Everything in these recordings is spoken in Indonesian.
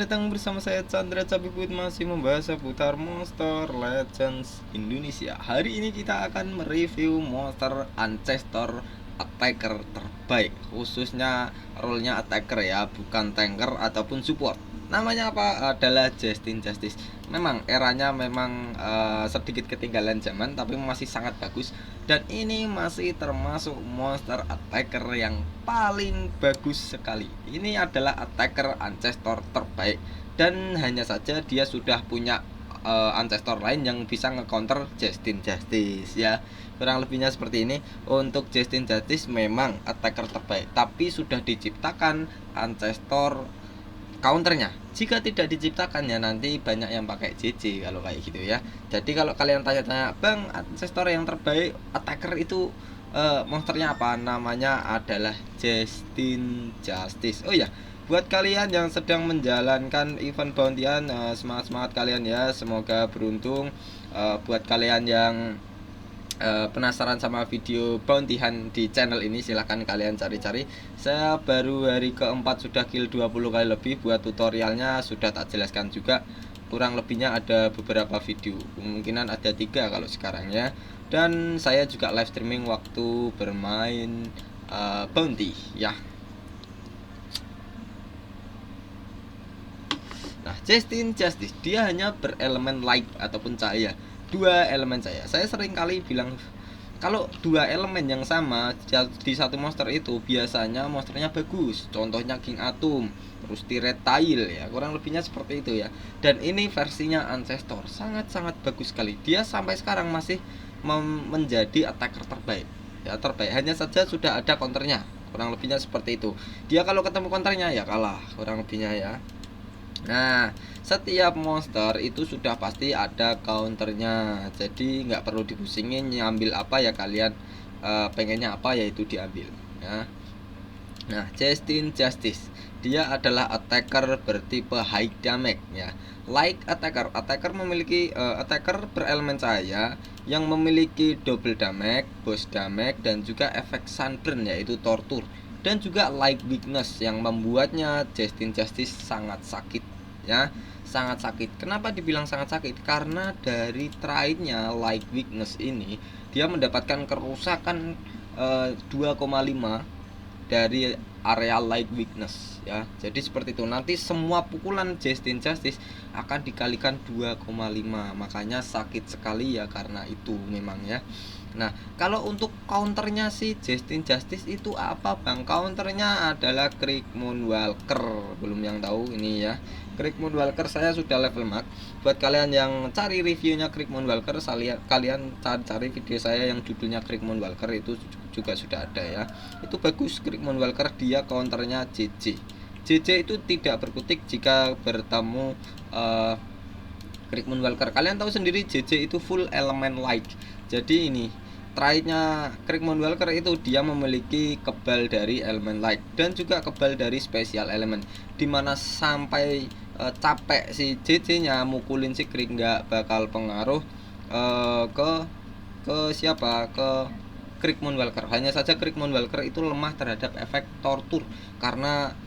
datang bersama saya Chandra Cabiput, masih membahas seputar Monster Legends Indonesia. Hari ini kita akan mereview monster Ancestor Attacker terbaik, khususnya role-nya Attacker ya, bukan tanker ataupun support. Namanya apa? Adalah Justin Justice. Memang eranya memang sedikit ketinggalan zaman, tapi masih sangat bagus. Dan ini masih termasuk monster attacker yang paling bagus sekali. Ini adalah attacker ancestor terbaik. Dan hanya saja dia sudah punya ancestor lain yang bisa nge-counter Justin Justice ya. Kurang lebihnya seperti ini. Untuk Justin Justice memang attacker terbaik, tapi sudah diciptakan ancestor counternya. Jika tidak diciptakan ya nanti banyak yang pakai JJ kalau kayak gitu ya. Jadi kalau kalian tanya-tanya, Bang, ancestor yang terbaik attacker itu monsternya apa? Namanya adalah Justin Justice. Oh ya, buat kalian yang sedang menjalankan event bounty-an, semangat-semangat kalian ya, semoga beruntung. Buat kalian yang penasaran sama video bounty hunt di channel ini, silahkan kalian cari-cari. Saya baru hari keempat sudah kill 20 kali lebih. Buat tutorialnya sudah tak jelaskan juga. Kurang lebihnya ada beberapa video, kemungkinan ada 3 kalau sekarang ya. Dan saya juga live streaming waktu bermain bounty ya. Nah, Justin Justice dia hanya berelemen light ataupun cahaya, 2 elemen cahaya. Saya sering kali bilang kalau 2 elemen yang sama di satu monster itu biasanya monsternya bagus. Contohnya King Atom, terus Reptile ya, kurang lebihnya seperti itu ya. Dan ini versinya Ancestor sangat-sangat bagus sekali. Dia sampai sekarang masih menjadi attacker terbaik. Ya, terbaik. Hanya saja sudah ada counternya. Kurang lebihnya seperti itu. Dia kalau ketemu counternya ya kalah, kurang lebihnya ya. Nah, setiap monster itu sudah pasti ada counternya, jadi nggak perlu dipusingin ngambil apa ya kalian pengennya apa ya itu diambil ya. Nah, Justin Justice dia adalah attacker bertipe high damage ya. Like attacker memiliki attacker berelemen cahaya yang memiliki double damage, burst damage, dan juga efek sunburn yaitu tortur, dan juga light weakness yang membuatnya Justin Justice sangat sakit ya, sangat sakit. Kenapa dibilang sangat sakit? Karena dari trait-nya light weakness ini dia mendapatkan kerusakan 2,5 dari area light weakness ya. Jadi seperti itu. Nanti semua pukulan Justin Justice akan dikalikan 2,5. Makanya sakit sekali ya karena itu memang ya. Nah, kalau untuk counternya si Justin Justice itu apa, Bang? Counternya adalah Krieg Moonwalker. Belum yang tahu ini ya. Krieg Moonwalker saya sudah level max. Buat kalian yang cari reviewnya Krieg Moonwalker, kalian cari video saya yang judulnya Krieg Moonwalker, itu juga sudah ada ya. Itu bagus Krieg Moonwalker, dia counternya JJ. JJ itu tidak berkutik jika bertemu Krieg Moonwalker. Kalian tahu sendiri JJ itu full elemen light. Jadi ini trait-nya Krieg Moonwalker itu dia memiliki kebal dari elemen light dan juga kebal dari special element, dimana sampai capek si JJ-nya mukulin si Krieg nggak bakal pengaruh ke siapa, ke Krieg Moonwalker. Hanya saja Krieg Moonwalker itu lemah terhadap efek tortur karena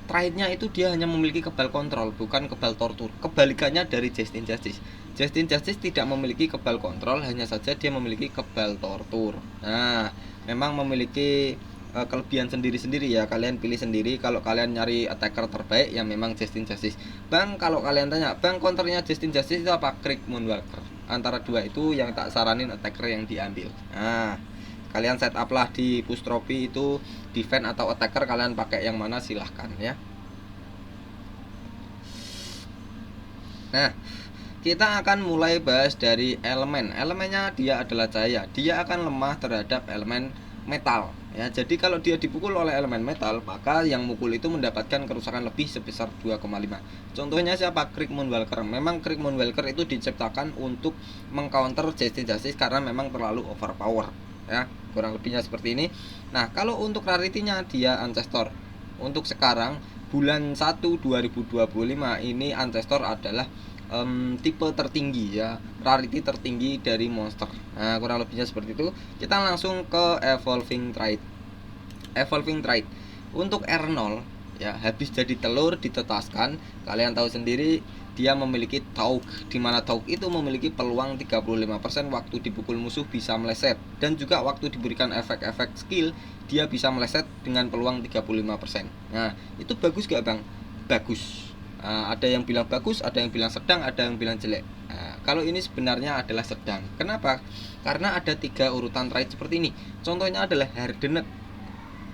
trait-nya itu dia hanya memiliki kebal kontrol, bukan kebal tortur. Kebalikannya dari Justin Justice. Justin Justice tidak memiliki kebal kontrol, hanya saja dia memiliki kebal tortur. Nah, memang memiliki kelebihan sendiri-sendiri ya. Kalian pilih sendiri. Kalau kalian nyari attacker terbaik ya memang Justin Justice. Bang, kalau kalian tanya, Bang, counternya Justin Justice itu apa? Krieg Moonwalker. Antara dua itu yang tak saranin attacker yang diambil. Nah, kalian setup lah di push trophy itu defense atau attacker, kalian pakai yang mana silahkan ya. Nah, kita akan mulai bahas dari elemen. Elemennya dia adalah cahaya. Dia akan lemah terhadap elemen metal ya. Jadi kalau dia dipukul oleh elemen metal, maka yang mukul itu mendapatkan kerusakan lebih sebesar 2,5. Contohnya siapa? Krieg Moonwalker. Memang Krieg Moonwalker itu diciptakan untuk mengcounter Justin Justice karena memang terlalu overpower ya. Kurang lebihnya seperti ini. Nah, kalau untuk rarity-nya dia Ancestor. Untuk sekarang bulan 1 2025 ini Ancestor adalah tipe tertinggi ya, rarity tertinggi dari monster. Nah, kurang lebihnya seperti itu. Kita langsung ke evolving trait. Evolving trait untuk R0 ya, habis jadi telur ditetaskan. Kalian tahu sendiri dia memiliki tauk, di mana tauk itu memiliki peluang 35% waktu dipukul musuh bisa meleset, dan juga waktu diberikan efek-efek skill dia bisa meleset dengan peluang 35%. Nah, itu bagus gak Bang? Bagus. Ada yang bilang bagus, ada yang bilang sedang, ada yang bilang jelek. Kalau ini sebenarnya adalah sedang. Kenapa? Karena ada 3 urutan trait seperti ini. Contohnya adalah Hardened.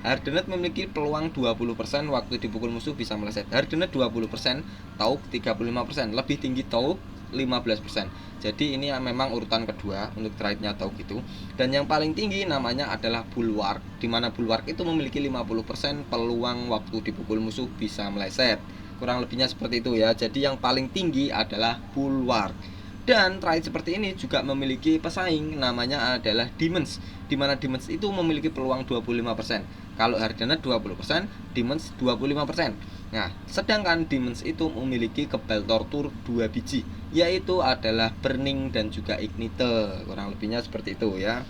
Hardened memiliki peluang 20% waktu dipukul musuh bisa meleset. Hardened 20%, Tauk 35%, lebih tinggi Tauk 15%. Jadi ini memang urutan kedua untuk traitnya Tauk itu. Dan yang paling tinggi namanya adalah Bulwark, di mana Bulwark itu memiliki 50% peluang waktu dipukul musuh bisa meleset. Kurang lebihnya seperti itu ya. Jadi yang paling tinggi adalah Bulwark. Dan trait seperti ini juga memiliki pesaing, namanya adalah Demons, di mana Demons itu memiliki peluang 25%. Kalau Hardened 20%, Demons 25%. Nah, sedangkan Demons itu memiliki kebal tortur 2 biji, yaitu adalah Burning dan juga Ignite. Kurang lebihnya seperti itu ya.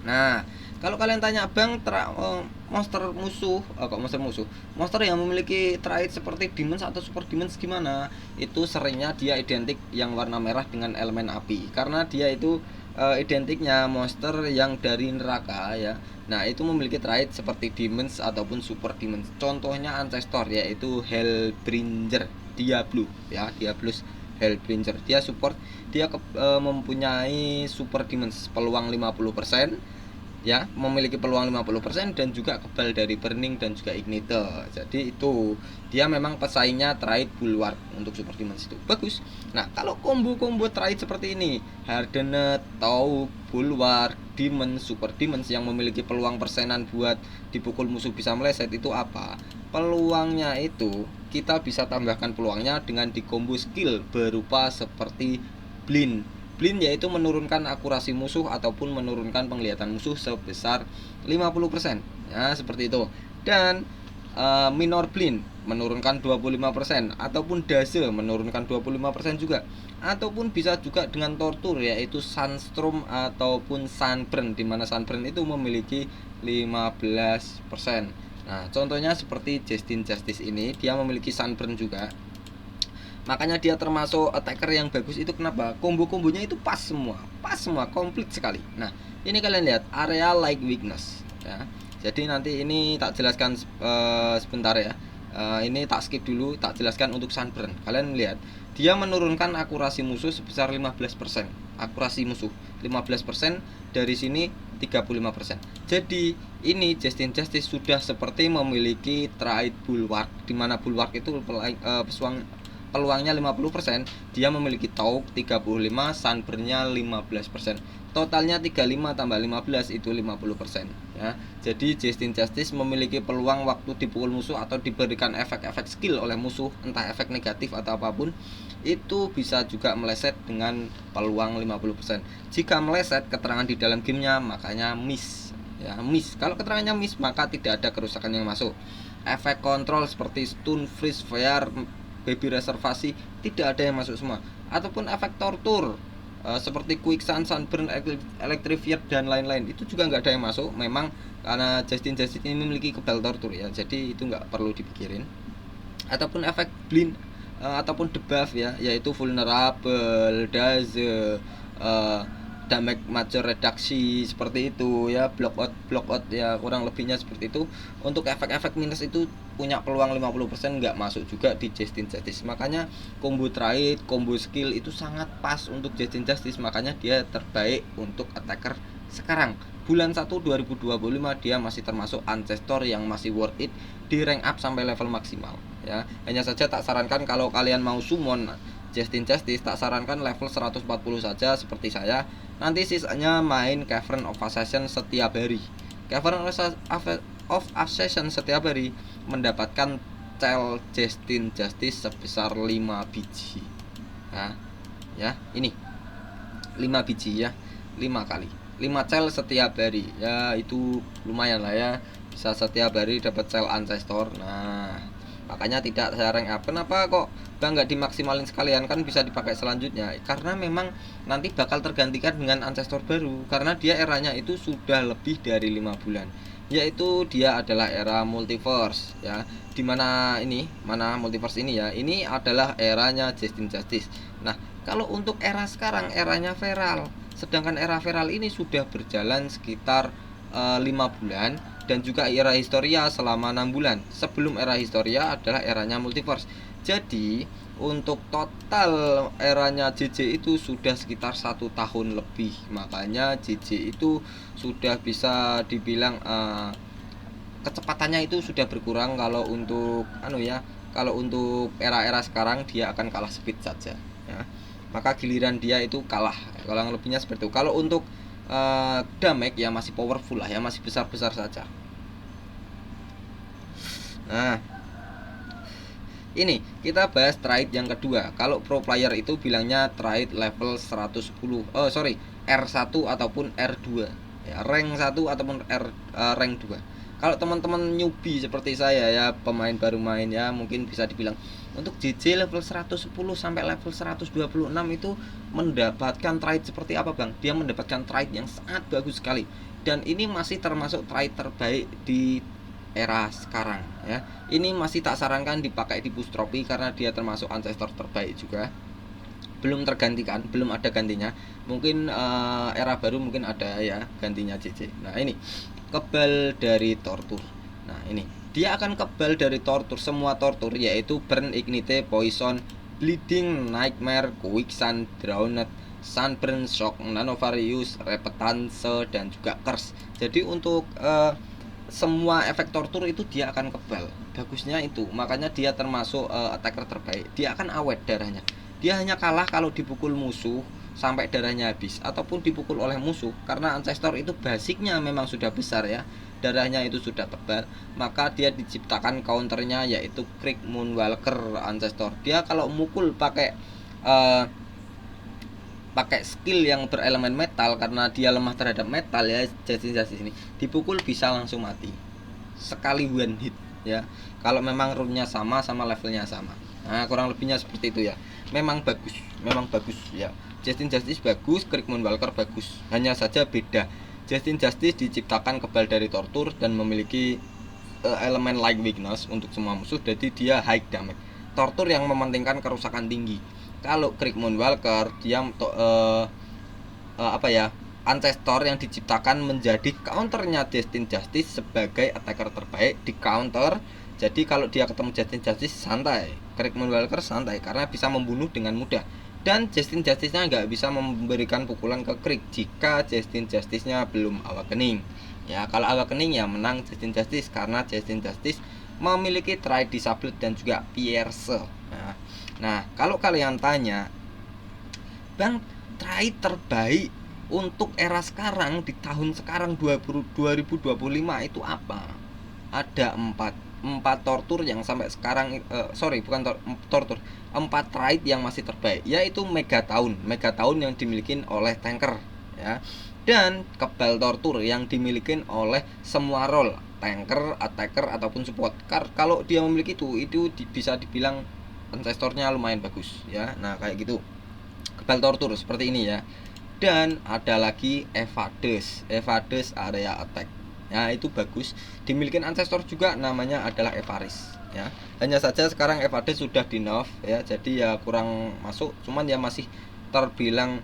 Nah, kalau kalian tanya Bang, monster musuh, monster yang memiliki trait seperti Demons atau Super Demons gimana? Itu seringnya dia identik yang warna merah dengan elemen api, karena dia itu identiknya monster yang dari neraka ya. Nah, itu memiliki trait seperti Demons ataupun Super Demons. Contohnya Ancestor, yaitu Hellbringer Diablo ya, Diablos Hellbringer. Dia support, dia mempunyai Super Demons peluang 50% ya, memiliki peluang 50% dan juga kebal dari Burning dan juga Ignite. Jadi itu dia memang pesaingnya trait Bulwark untuk Super Demons itu bagus. Nah, kalau combo-combo trait seperti ini, Hardened, Tauk, Bulwark, Demon, Super Demons yang memiliki peluang persenan buat dipukul musuh bisa meleset, itu apa? Peluangnya itu kita bisa tambahkan peluangnya dengan di combo skill berupa seperti Blind. Blind yaitu menurunkan akurasi musuh ataupun menurunkan penglihatan musuh sebesar 50% ya, seperti itu. Dan minor blind menurunkan 25%, ataupun Daze menurunkan 25% juga, ataupun bisa juga dengan tortur, yaitu Sunstorm ataupun Sunburn, di mana Sunburn itu memiliki 15%. Nah, contohnya seperti Justin Justice ini, dia memiliki Sunburn juga. Makanya dia termasuk attacker yang bagus. Itu kenapa? Combo-kombonya itu pas semua, komplit sekali. Nah, ini kalian lihat area like weakness ya. Jadi nanti ini tak jelaskan sebentar ya. Ini tak skip dulu, tak jelaskan untuk Sunburn. Kalian lihat, dia menurunkan akurasi musuh sebesar 15%. Akurasi musuh 15%, dari sini 35%. Jadi ini Justin Justice sudah seperti memiliki trait Bulwark, di mana Bulwark itu peluangnya 50%, dia memiliki Tauk 35, Sunburn-nya 15%. Totalnya 35 tambah 15 itu 50% ya. Jadi Justin Justice memiliki peluang waktu dipukul musuh atau diberikan efek-efek skill oleh musuh, entah efek negatif atau apapun, itu bisa juga meleset dengan peluang 50%. Jika meleset, keterangan di dalam gamenya makanya miss ya, miss. Kalau keterangannya miss, maka tidak ada kerusakan yang masuk. Efek kontrol seperti stun, freeze, fire, baby reservasi tidak ada yang masuk semua, ataupun efek tortur seperti quicksand, sunburn, electrified dan lain-lain, itu juga nggak ada yang masuk. Memang karena Justin ini memiliki kebal tortur ya, jadi itu nggak perlu dipikirin. Ataupun efek blind ataupun debuff ya, yaitu vulnerable, daze, damage major reduksi, seperti itu ya, block out ya, kurang lebihnya seperti itu. Untuk efek-efek minus itu punya peluang 50% nggak masuk juga di Justin Justice. Makanya combo trait, combo skill itu sangat pas untuk Justin Justice, makanya dia terbaik untuk attacker sekarang. Bulan 1 2025 dia masih termasuk ancestor yang masih worth it di rank up sampai level maksimal ya. Hanya saja tak sarankan kalau kalian mau summon Justin Justice, tak sarankan level 140 saja seperti saya. Nanti sisanya main Cavern of Assassin setiap hari. Cavern of Assassin setiap hari mendapatkan cel Justin Justice sebesar 5 biji. Nah, ya, ini 5 biji ya, 5 kali 5 cel setiap hari. Ya, itu lumayan lah ya, bisa setiap hari dapat cel ancestor. Nah, makanya tidak saya rank up. Kenapa kok Bang nggak dimaksimalin sekalian, kan bisa dipakai selanjutnya? Karena memang nanti bakal tergantikan dengan ancestor baru, karena dia eranya itu sudah lebih dari 5 bulan. yaitu dia adalah era multiverse ya. Mana multiverse ini ya, ini adalah eranya Justin Justice. Nah, kalau untuk era sekarang eranya Feral, sedangkan era Feral ini sudah berjalan sekitar 5 bulan, dan juga era Historia selama 6 bulan. Sebelum era Historia adalah eranya multiverse. Jadi untuk total eranya JJ itu sudah sekitar 1 tahun lebih. Makanya JJ itu sudah bisa dibilang kecepatannya itu sudah berkurang. Kalau untuk era-era sekarang dia akan kalah speed saja ya. Maka giliran dia itu kalah, kalau lebihnya seperti itu. Kalau untuk damage ya masih powerful lah ya, masih besar-besar saja. Nah, ini kita bahas trade yang kedua. Kalau pro player itu bilangnya trade level 110. Oh, sorry, R1 ataupun R2. Ya, rank 1 ataupun rank 2. Kalau teman-teman newbie seperti saya ya, pemain baru main ya, mungkin bisa dibilang untuk JJ level 110 sampai level 126 itu mendapatkan trade seperti apa, Bang? Dia mendapatkan trade yang sangat bagus sekali. Dan ini masih termasuk trade terbaik di era sekarang ya. Ini masih tak sarankan dipakai di push trophy karena dia termasuk ancestor terbaik juga. Belum tergantikan, belum ada gantinya. Mungkin era baru mungkin ada ya gantinya JJ. Nah, ini kebal dari tortur. Nah, ini dia akan kebal dari tortur, semua tortur, yaitu burn, ignite, poison, bleeding, nightmare, quicksand, drowned, sunburn, shock, nanovarius, repentance, dan juga curse. Jadi untuk semua efek tortur itu dia akan kebal. Bagusnya itu, makanya dia termasuk attacker terbaik. Dia akan awet darahnya. Dia hanya kalah kalau dipukul musuh sampai darahnya habis, ataupun dipukul oleh musuh. Karena ancestor itu basicnya memang sudah besar ya, darahnya itu sudah tebal. Maka dia diciptakan counternya, yaitu Krieg Moonwalker ancestor. Dia kalau mukul pakai skill yang berelemen metal, karena dia lemah terhadap metal ya, Justin ini dipukul bisa langsung mati sekali one hit ya, kalau memang rune-nya sama levelnya sama. Nah, kurang lebihnya seperti itu ya. Memang bagus ya. Justin Justice bagus, Krieg Moonwalker bagus. Hanya saja beda, Justin Justice diciptakan kebal dari tortur dan memiliki elemen light weakness untuk semua musuh, jadi dia high damage. Tortur yang mementingkan kerusakan tinggi. Kalau Krieg Moonwalker dia ancestor yang diciptakan menjadi counternya Justin Justice sebagai attacker terbaik di counter. Jadi kalau dia ketemu Justin Justice santai, Krieg Moonwalker santai karena bisa membunuh dengan mudah. Dan Justin Justice-nya nggak bisa memberikan pukulan ke Krieg jika Justin Justice-nya belum awakening. Ya, kalau awakening ya menang Justin Justice karena Justin Justice memiliki trade disablet dan juga pierce. Nah, kalau kalian tanya, Bang, trade terbaik untuk era sekarang di tahun sekarang 2025 itu apa? Ada 4 tortur yang sampai sekarang tortur, 4 trade yang masih terbaik, yaitu Megaton yang dimiliki oleh tanker ya, dan kebal tortur yang dimiliki oleh semua role, tanker, attacker ataupun support. Kalau dia memiliki itu bisa dibilang ancestornya lumayan bagus ya. Nah, kayak gitu kebal tortur seperti ini ya. Dan ada lagi Evades area attack ya, itu bagus, dimiliki ancestor juga, namanya adalah Evaris ya. Hanya saja sekarang Evades sudah di nerf ya, jadi ya kurang masuk, cuman ya masih terbilang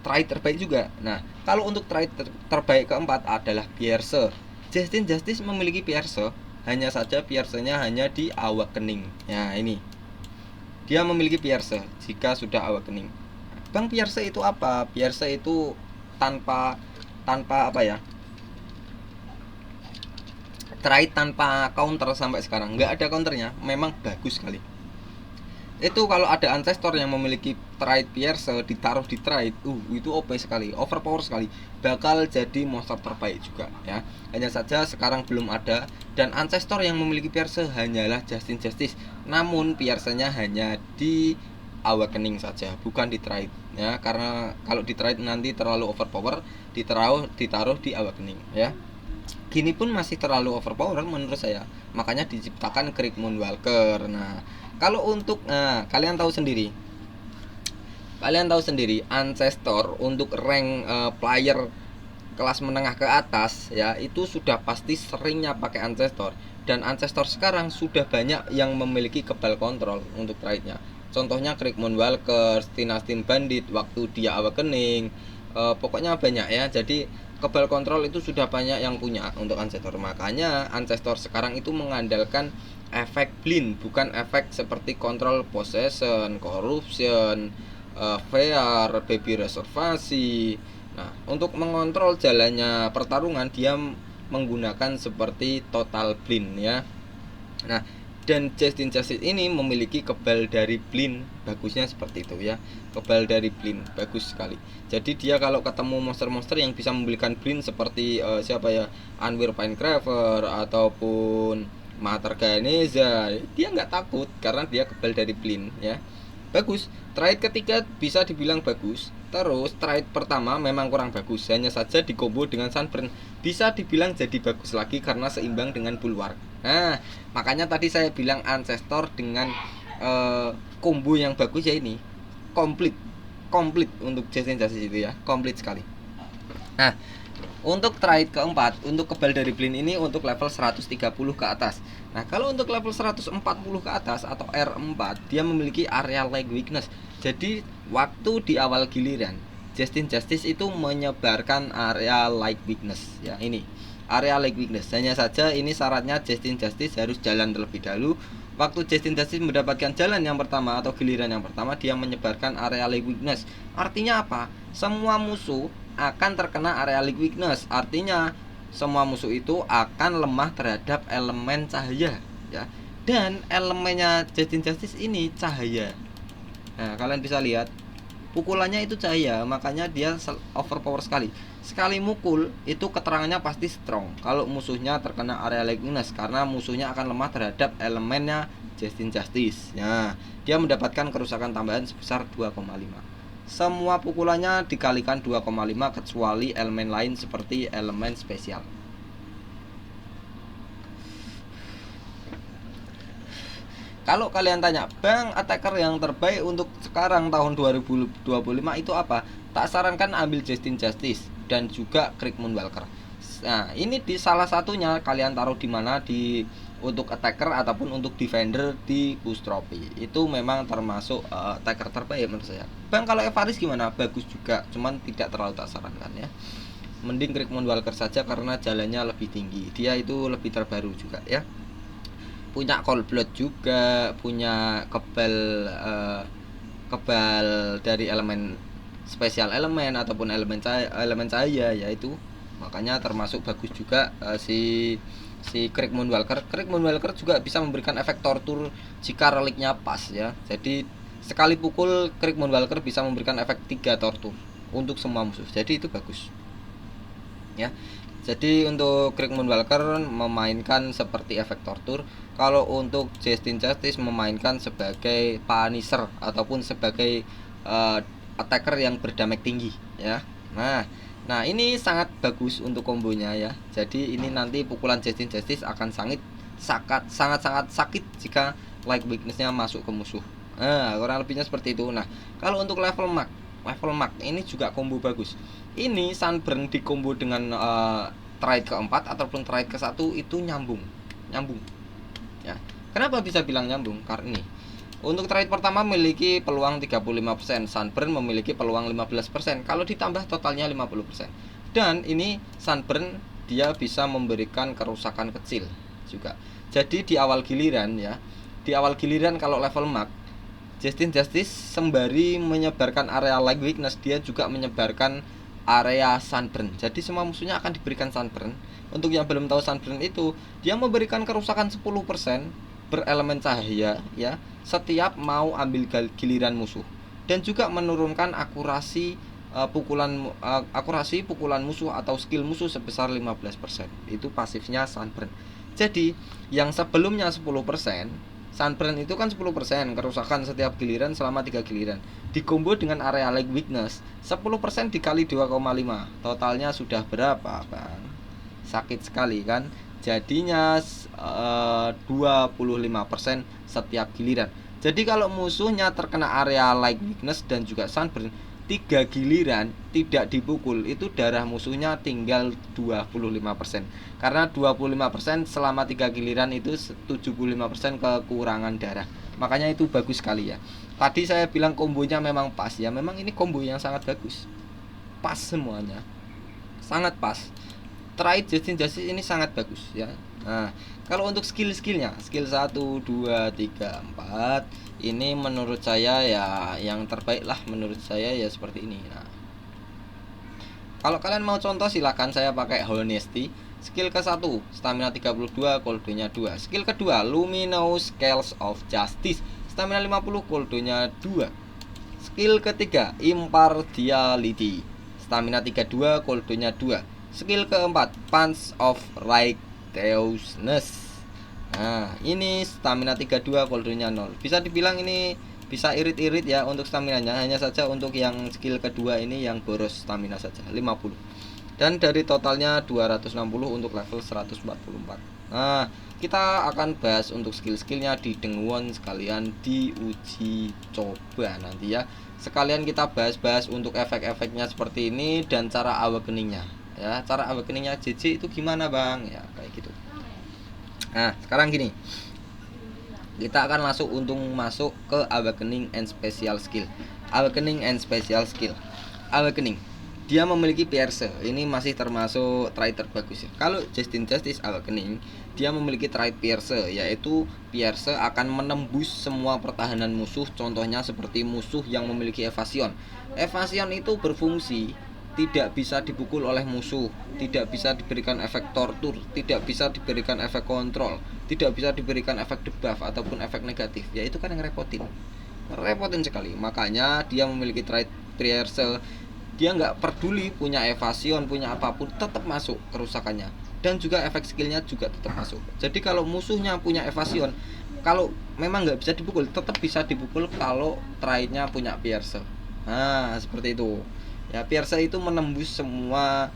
trade terbaik juga. Nah, kalau untuk trade terbaik keempat adalah Pierce. Justin Justice memiliki Pierce, hanya saja pierce-nya hanya di awakening ya. Ini dia memiliki pierce jika sudah awakening. Bang, pierce itu apa? Pierce itu tanpa trade, tanpa counter sampai sekarang, nggak ada counternya, memang bagus sekali. Itu kalau ada ancestor yang memiliki trade pierce ditaruh di trade, itu OP sekali, overpower sekali, bakal jadi monster terbaik juga ya. Hanya saja sekarang belum ada, dan ancestor yang memiliki pierce hanyalah Justin Justice. Namun pierce-nya hanya di awakening saja, bukan di trade ya, karena kalau di trade nanti terlalu overpower, ditaruh di awakening ya. Gini pun masih terlalu overpower menurut saya, makanya diciptakan Krieg Moonwalker. Nah, kalau untuk kalian tahu sendiri ancestor untuk rank player kelas menengah ke atas ya, itu sudah pasti seringnya pakai ancestor, dan ancestor sekarang sudah banyak yang memiliki kebal kontrol untuk trade-nya. Contohnya Crickmon Walker, Dynasty Bandit waktu dia awakening, pokoknya banyak ya. Jadi kebal kontrol itu sudah banyak yang punya untuk ancestor. Makanya ancestor sekarang itu mengandalkan efek blind, bukan efek seperti kontrol possession, corruption, VR, baby reservasi. Nah, untuk mengontrol jalannya pertarungan dia menggunakan seperti total blind ya. Nah, dan Justin Justice ini memiliki kebal dari blind, bagusnya seperti itu ya. Kebal dari blind bagus sekali. Jadi dia kalau ketemu monster-monster yang bisa memberikan blind seperti siapa ya, Anwir Pinecraver ataupun Mater Ganeza, dia nggak takut karena dia kebal dari blind ya. Bagus. Trade ketiga bisa dibilang bagus. Terus trade pertama memang kurang bagus, hanya saja dikombo dengan Sunburn bisa dibilang jadi bagus lagi karena seimbang dengan Bulwark. Nah, makanya tadi saya bilang ancestor dengan combo yang bagus ya ini komplit untuk Jason Justice itu ya, komplit sekali. Nah, untuk trade keempat, untuk kebal dari blind ini untuk level 130 ke atas. Nah, kalau untuk level 140 ke atas atau R4, dia memiliki area leg weakness. Jadi, waktu di awal giliran, Justin Justice itu menyebarkan area leg weakness. Ya, ini area leg weakness. Hanya saja ini syaratnya Justin Justice harus jalan terlebih dahulu. Waktu Justin Justice mendapatkan jalan yang pertama atau giliran yang pertama, dia menyebarkan area leg weakness. Artinya apa? Semua musuh akan terkena area leg weakness. Artinya semua musuh itu akan lemah terhadap elemen cahaya ya. Dan elemennya Justin Justice ini cahaya. Nah, kalian bisa lihat pukulannya itu cahaya, makanya dia overpower sekali. Sekali mukul itu keterangannya pasti strong kalau musuhnya terkena area leg weakness, karena musuhnya akan lemah terhadap elemennya Justin Justice. Nah, dia mendapatkan kerusakan tambahan sebesar 2,5. Semua pukulannya dikalikan 2,5 kecuali elemen lain seperti elemen spesial. Kalau kalian tanya, Bang, attacker yang terbaik untuk sekarang tahun 2025 itu apa? Tak sarankan ambil Justin Justice dan juga Crickmon Walker. Nah, ini di salah satunya kalian taruh di mana, di untuk attacker ataupun untuk defender di Boost Trophy. Itu memang termasuk attacker terbaik menurut saya. Bang, kalau Evaris gimana? Bagus juga, cuman tidak terlalu tak sarankan ya. Mending Crickmon Walker saja karena jalannya lebih tinggi. Dia itu lebih terbaru juga ya. Punya Cold Blood juga, punya kebal dari elemen spesial elemen ataupun elemen cahaya yaitu, makanya termasuk bagus juga si Crickmon Walker. Crickmon Walker juga bisa memberikan efek tortur jika reliknya pas ya. Jadi sekali pukul Crickmon Walker bisa memberikan efek 3 tortur untuk semua musuh. Jadi itu bagus ya. Jadi untuk Crickmon Walker memainkan seperti efek tortur. Kalau untuk Justin Justice memainkan sebagai punisher ataupun sebagai attacker yang berdamage tinggi ya. Nah ini sangat bagus untuk kombonya ya. Jadi ini nanti pukulan Justin Justice akan sangat sakit jika light weaknessnya masuk ke musuh. Nah, kurang lebihnya seperti itu. Nah, kalau untuk level max ini juga combo bagus. Ini Sunburn di combo dengan trade keempat ataupun trade ke-1 itu nyambung ya. Kenapa bisa bilang nyambung? Karena ini untuk trade pertama memiliki peluang 35%, Sunburn memiliki peluang 15%. Kalau ditambah totalnya 50%. Dan ini Sunburn dia bisa memberikan kerusakan kecil juga. Jadi di awal giliran ya, di awal giliran kalau level max, Justin Justice sembari menyebarkan area leg weakness, dia juga menyebarkan area Sunburn. Jadi semua musuhnya akan diberikan Sunburn. Untuk yang belum tahu Sunburn itu, dia memberikan kerusakan 10% berelemen cahaya ya, setiap mau ambil giliran musuh, dan juga menurunkan akurasi pukulan musuh atau skill musuh sebesar 15%. Itu pasifnya Sunburn. Jadi yang sebelumnya 10%, Sunburn itu kan 10% kerusakan setiap giliran selama 3 giliran. Dikombo dengan area leg weakness, 10% dikali 2,5. Totalnya sudah berapa, Bang? Sakit sekali kan? Jadinya 25% setiap giliran. Jadi kalau musuhnya terkena area leg weakness dan juga Sunburn, 3 giliran tidak dipukul, itu darah musuhnya tinggal 25%. Karena 25% selama 3 giliran itu 75% kekurangan darah. Makanya itu bagus sekali ya. Tadi saya bilang kombonya memang pas ya. Memang ini combo yang sangat bagus. Pas semuanya. Sangat pas. Try Justin Justice ini sangat bagus ya. Nah, kalau untuk skill-skillnya, skill 1, 2, 3, 4 ini menurut saya ya yang terbaik lah, menurut saya ya seperti ini. Nah, kalau kalian mau contoh silakan, saya pakai Honesty. Skill ke-1 stamina 32, cooldown-nya 2. Skill kedua Luminous Scales of Justice, stamina 50, cooldown-nya 2. Skill ketiga Impartiality, stamina 32, cooldown-nya 2. Skill keempat Punch of Righteousness. Nah, ini stamina 32, cooldown-nya 0. Bisa dibilang ini bisa irit-irit ya untuk staminanya. Hanya saja untuk yang skill kedua ini yang boros stamina saja 50. Dan dari totalnya 260 untuk level 144. Nah, kita akan bahas untuk skill-skillnya di Dengwon sekalian diuji coba nanti ya. Sekalian kita bahas-bahas untuk efek-efeknya seperti ini dan cara awakeningnya ya. Cara awakeningnya JJ itu gimana bang ya, kayak gitu. Nah, sekarang gini, kita akan masuk ke Awakening and Special Skill. Awakening and Special Skill. Awakening, dia memiliki Pierce. Ini masih termasuk trait terbagus ya. Kalau Justin Justice Awakening, dia memiliki trait Pierce, yaitu Pierce akan menembus semua pertahanan musuh. Contohnya seperti musuh yang memiliki evasion. Evasion itu berfungsi tidak bisa dipukul oleh musuh, tidak bisa diberikan efek tortur, tidak bisa diberikan efek kontrol, tidak bisa diberikan efek debuff ataupun efek negatif. Ya itu kan yang repotin sekali. Makanya dia memiliki trait Pierce. Dia nggak peduli punya evasion, punya apapun, tetap masuk kerusakannya. Dan juga efek skillnya juga tetap masuk. Jadi kalau musuhnya punya evasion, kalau memang nggak bisa dipukul, tetap bisa dipukul kalau traitnya punya Pierce. Nah seperti itu ya. Pierce itu menembus semua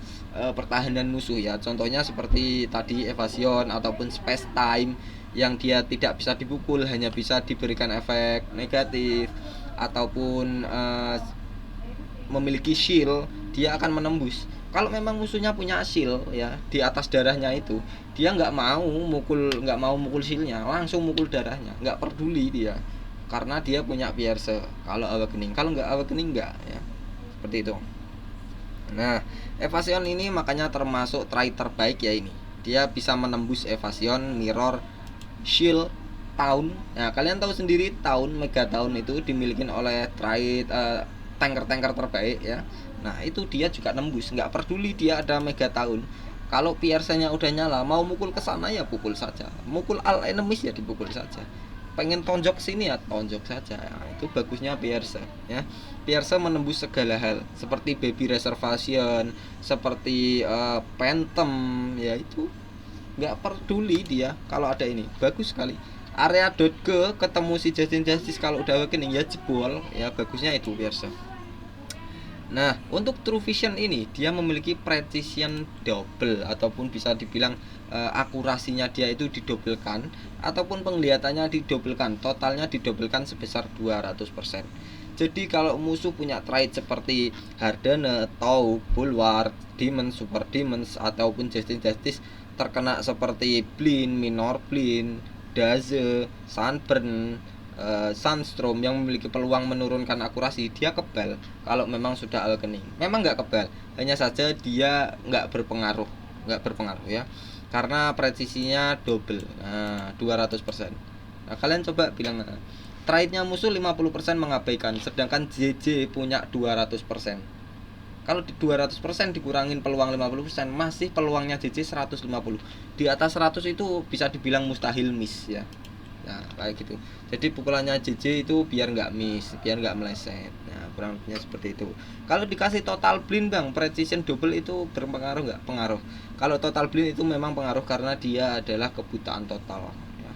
pertahanan musuh ya. Contohnya seperti tadi evasion ataupun space time yang dia tidak bisa dipukul, hanya bisa diberikan efek negatif, ataupun memiliki shield, dia akan menembus. Kalau memang musuhnya punya shield ya di atas darahnya itu, dia nggak mau mukul shieldnya, langsung mukul darahnya, nggak peduli dia, karena dia punya Pierce. Kalau awakening, kalau nggak awakening nggak ya, seperti itu. Nah, evasion ini makanya termasuk trait terbaik ya ini. Dia bisa menembus evasion, mirror, shield, taun. Nah, kalian tahu sendiri taun, mega taun itu dimiliki oleh trait tanker-tanker terbaik ya. Nah, itu dia juga nembus, nggak peduli dia ada mega taun. Kalau Pierce-nya udah nyala, mau mukul ke sana ya pukul saja. Mukul all enemies ya dipukul saja. Pengen tonjok sini ya tonjok saja. Nah, itu bagusnya Pierce ya. Pierce menembus segala hal seperti baby reservation, seperti phantom ya, itu nggak peduli dia kalau ada ini. Bagus sekali. Area .g ketemu si Justin Justice kalau udah awakening ya jebol ya, bagusnya itu Pierce. Nah, untuk True Vision ini dia memiliki precision double, ataupun bisa dibilang akurasinya dia itu didobelkan, ataupun penglihatannya didobelkan, totalnya didobelkan sebesar 200%. Jadi kalau musuh punya trait seperti Hardened, Tau, Bulwark, Demon, Super Demons, ataupun Justin Justice terkena seperti Blind, Minor Blind, Daze, Sunburn, Sunstorm yang memiliki peluang menurunkan akurasi, dia kebal kalau memang sudah awakening. Memang nggak kebal, hanya saja dia nggak berpengaruh ya, karena presisinya double, 200%. Nah, kalian coba bilang traitnya musuh 50% mengabaikan, sedangkan JJ punya 200%. Kalau di 200% dikurangin peluang 50%, masih peluangnya JJ 150. Di atas 100 itu bisa dibilang mustahil miss ya. Nah, kayak gitu. Jadi pukulannya JJ itu biar nggak miss, biar nggak meleset. Nah, kurang lebihnya seperti itu. Kalau dikasih total blind bang, precision double itu berpengaruh nggak? Pengaruh. Kalau total blind itu memang pengaruh karena dia adalah kebutaan total. Ya.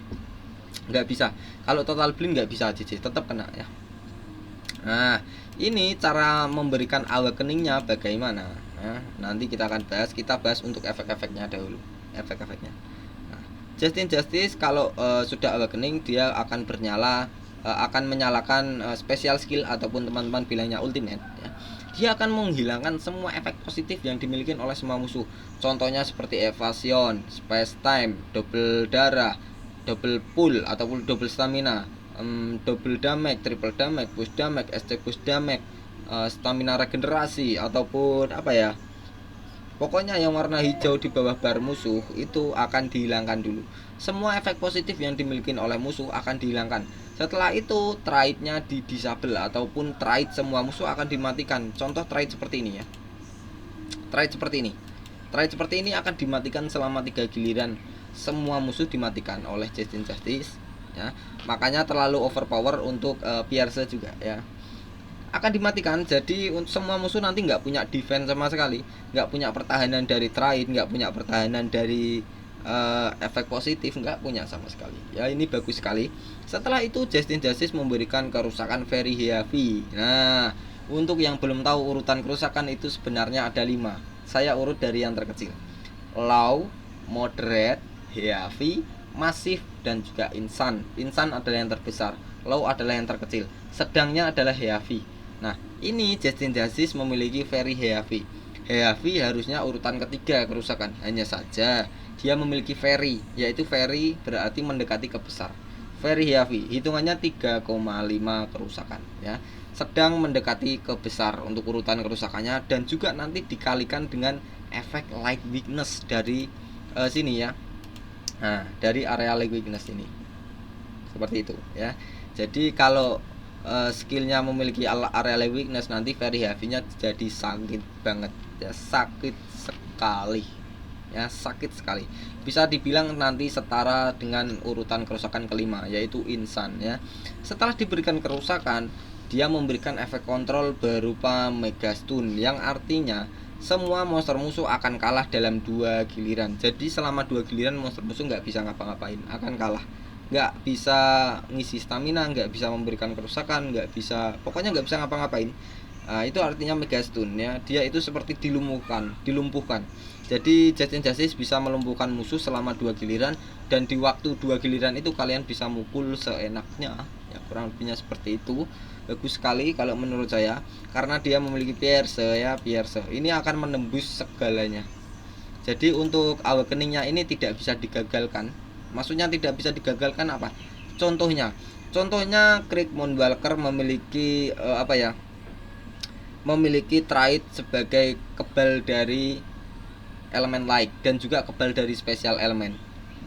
Nggak bisa. Kalau total blind nggak bisa JJ, tetap kena ya. Nah, ini cara memberikan awakeningnya bagaimana? Nah, nanti kita akan bahas. Kita bahas untuk efek-efeknya dahulu. Efek-efeknya. Justin Justice kalau sudah awakening dia akan bernyala akan menyalakan special skill ataupun teman-teman bilangnya ultimate ya, dia akan menghilangkan semua efek positif yang dimiliki oleh semua musuh. Contohnya seperti evasion, space time, double darah, double pull ataupun double stamina, double damage, triple damage, push damage, SC push damage, stamina regenerasi ataupun apa ya, pokoknya yang warna hijau di bawah bar musuh itu akan dihilangkan dulu. Semua efek positif yang dimiliki oleh musuh akan dihilangkan. Setelah itu trait-nya di disable ataupun trait semua musuh akan dimatikan. Contoh trait seperti ini ya. Trait seperti ini. Trait seperti ini akan dimatikan selama 3 giliran. Semua musuh dimatikan oleh Justin Justice ya. Makanya terlalu overpower untuk Pierce juga ya, akan dimatikan. Jadi semua musuh nanti nggak punya defense sama sekali, nggak punya pertahanan dari trait, nggak punya pertahanan dari efek positif, nggak punya sama sekali ya. Ini bagus sekali. Setelah itu Justin Justice memberikan kerusakan very heavy. Nah, untuk yang belum tahu urutan kerusakan itu sebenarnya ada 5. Saya urut dari yang terkecil: low, moderate, heavy, massive, dan juga insane. Insane adalah yang terbesar, low adalah yang terkecil, sedangnya adalah heavy. Nah, ini Justin Justice memiliki very heavy. Heavy harusnya urutan ketiga kerusakan. Hanya saja dia memiliki very, yaitu very berarti mendekati ke besar. Very heavy hitungannya 3,5 kerusakan ya. Sedang mendekati ke besar untuk urutan kerusakannya, dan juga nanti dikalikan dengan efek light weakness dari sini ya. Nah, dari area light weakness ini. Seperti itu ya. Jadi kalau skillnya memiliki area weakness, nanti very heavy-nya jadi sakit banget ya, sakit sekali ya, sakit sekali. Bisa dibilang nanti setara dengan urutan kerusakan kelima, yaitu insane ya. Setelah diberikan kerusakan, dia memberikan efek kontrol berupa mega stun, yang artinya semua monster musuh akan kalah dalam 2 giliran. Jadi selama 2 giliran monster musuh nggak bisa ngapa-ngapain, akan kalah. Nggak bisa ngisi stamina, nggak bisa memberikan kerusakan, nggak bisa, pokoknya nggak bisa ngapa-ngapain. Itu artinya mega stun ya. Dia itu seperti dilumpuhkan. Jadi Justin Justice bisa melumpuhkan musuh selama 2 giliran, dan di waktu 2 giliran itu kalian bisa mukul seenaknya ya, kurang lebihnya seperti itu. Bagus sekali kalau menurut saya, karena dia memiliki Pierce ya. Pierce ini akan menembus segalanya. Jadi untuk awakeningnya ini tidak bisa digagalkan. Maksudnya tidak bisa digagalkan apa? Contohnya Craig Moonwalker memiliki memiliki trait sebagai kebal dari elemen light dan juga kebal dari special element.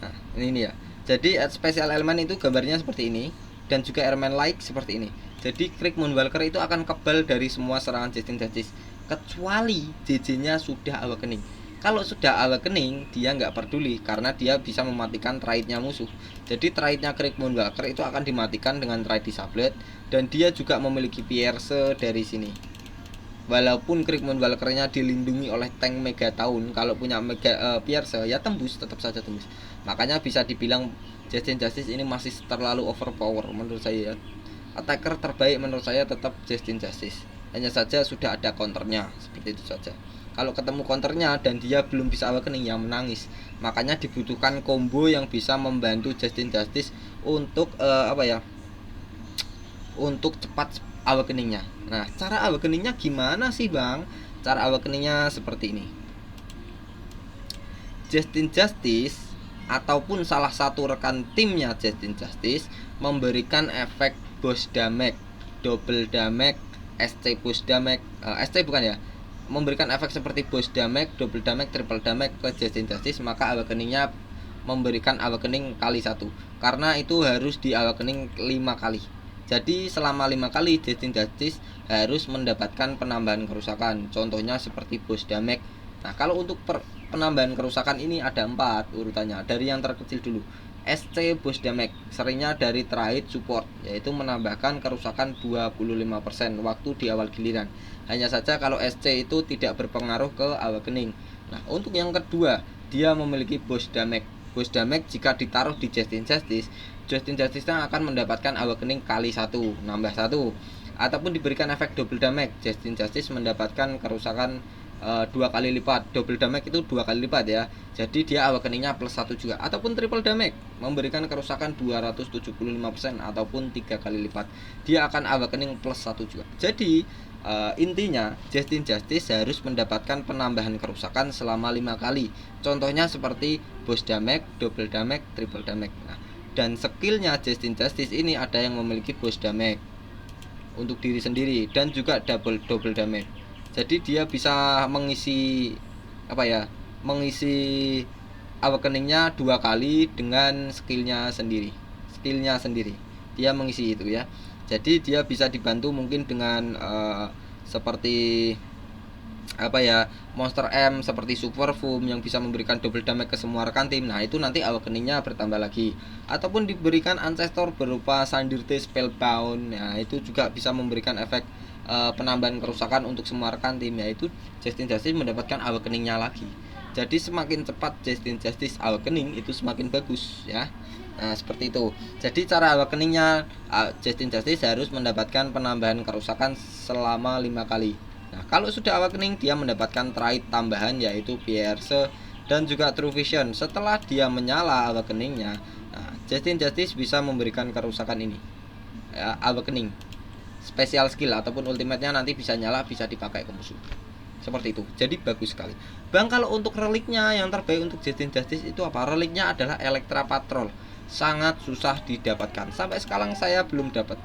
Nah, ini ya. Jadi special element itu gambarnya seperti ini, dan juga elemen light seperti ini. Jadi Craig Moonwalker itu akan kebal dari semua serangan Justin Justice, kecuali JJ-nya sudah awakening. Kalau sudah awakening, dia nggak peduli karena dia bisa mematikan trait-nya musuh. Jadi trait-nya Craig Moonwalker itu akan dimatikan dengan trait Disabled, dan dia juga memiliki Pierce dari sini. Walaupun Craig Moonwalker-nya dilindungi oleh tank Megaton, kalau punya Pierce ya tembus, tetap saja tembus. Makanya bisa dibilang Justin Justice ini masih terlalu overpower menurut saya ya. Attacker terbaik menurut saya tetap Justin Justice. Hanya saja sudah ada counternya, seperti itu saja. Kalau ketemu counternya dan dia belum bisa awakening, yang menangis. Makanya dibutuhkan combo yang bisa membantu Justin Justice untuk untuk cepat awakeningnya. Nah, cara awakeningnya gimana sih bang? Cara awakeningnya seperti ini. Justin Justice ataupun salah satu rekan timnya Justin Justice memberikan efek boss damage, double damage, SC push damage, SC bukan ya, memberikan efek seperti boss damage, double damage, triple damage ke Justin Justice. Maka awakeningnya memberikan awakening kali 1, karena itu harus di awakening 5 kali. Jadi selama 5 kali Justin Justice harus mendapatkan penambahan kerusakan. Contohnya seperti boss damage. Nah, kalau untuk penambahan kerusakan ini ada 4 urutannya. Dari yang terkecil dulu. SC boss damage, seringnya dari trait support, yaitu menambahkan kerusakan 25% waktu di awal giliran. Hanya saja kalau SC itu tidak berpengaruh ke awakening. Nah, untuk yang kedua, dia memiliki boss damage. Boss damage jika ditaruh di Justin Justice akan mendapatkan awakening kali 1, nambah 1. Ataupun diberikan efek double damage, Justin Justice mendapatkan kerusakan dua kali lipat. Double damage itu 2 kali lipat ya. Jadi dia awakeningnya plus 1 juga. Ataupun triple damage, memberikan kerusakan 275% ataupun 3 kali lipat. Dia akan awakening plus 1 juga. Jadi intinya Justin Justice harus mendapatkan penambahan kerusakan selama 5 kali. Contohnya seperti boss damage, double damage, triple damage. Nah, dan skillnya Justin Justice ini ada yang memiliki boss damage untuk diri sendiri dan juga double damage. Jadi dia bisa mengisi mengisi awakeningnya 2 kali dengan skillnya sendiri. Dia mengisi itu ya. Jadi dia bisa dibantu mungkin dengan seperti monster M seperti Super Foam yang bisa memberikan double damage ke semua rekan tim. Nah, itu nanti awakeningnya bertambah lagi. Ataupun diberikan ancestor berupa Sandirte Spellbound. Nah, itu juga bisa memberikan efek penambahan kerusakan untuk semua rekan tim, yaitu Justin Justice mendapatkan awakeningnya lagi. Jadi semakin cepat Justin Justice awakening itu semakin bagus ya. Nah, seperti itu. Jadi cara awakeningnya Justin Justice harus mendapatkan penambahan kerusakan selama 5 kali. Nah, kalau sudah awakening dia mendapatkan trait tambahan yaitu Pierce dan juga True Vision. Setelah dia menyala awakeningnya, nah, Justin Justice bisa memberikan kerusakan ini. Ya, awakening. Special skill ataupun ultimate-nya nanti bisa nyala, bisa dipakai ke musuh. Seperti itu. Jadi bagus sekali. Bang, kalau untuk reliknya yang terbaik untuk Justin Justice itu apa? Reliknya adalah Electra Patrol. Sangat susah didapatkan. Sampai sekarang saya belum dapat.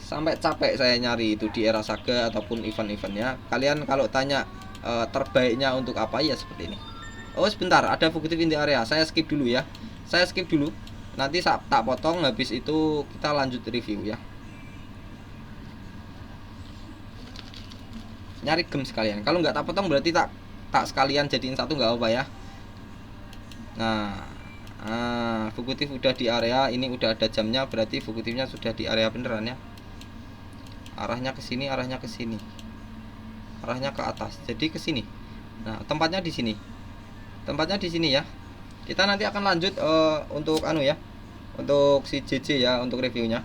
Sampai capek saya nyari itu di era saga ataupun event-eventnya. Kalian kalau tanya terbaiknya untuk apa, ya seperti ini. Oh sebentar, ada fugitive in the area. Saya skip dulu ya. Nanti tak potong, habis itu kita lanjut review ya. Nyari gem sekalian. Kalau nggak tak potong berarti tak sekalian jadiin satu, nggak apa ya. Nah, fugitive udah di area. Ini udah ada jamnya, berarti fugitifnya sudah di area beneran ya. Arahnya ke sini, arahnya ke sini, arahnya ke atas, jadi ke sini. Nah, tempatnya di sini, ya. Kita nanti akan lanjut untuk untuk si JJ ya, untuk reviewnya.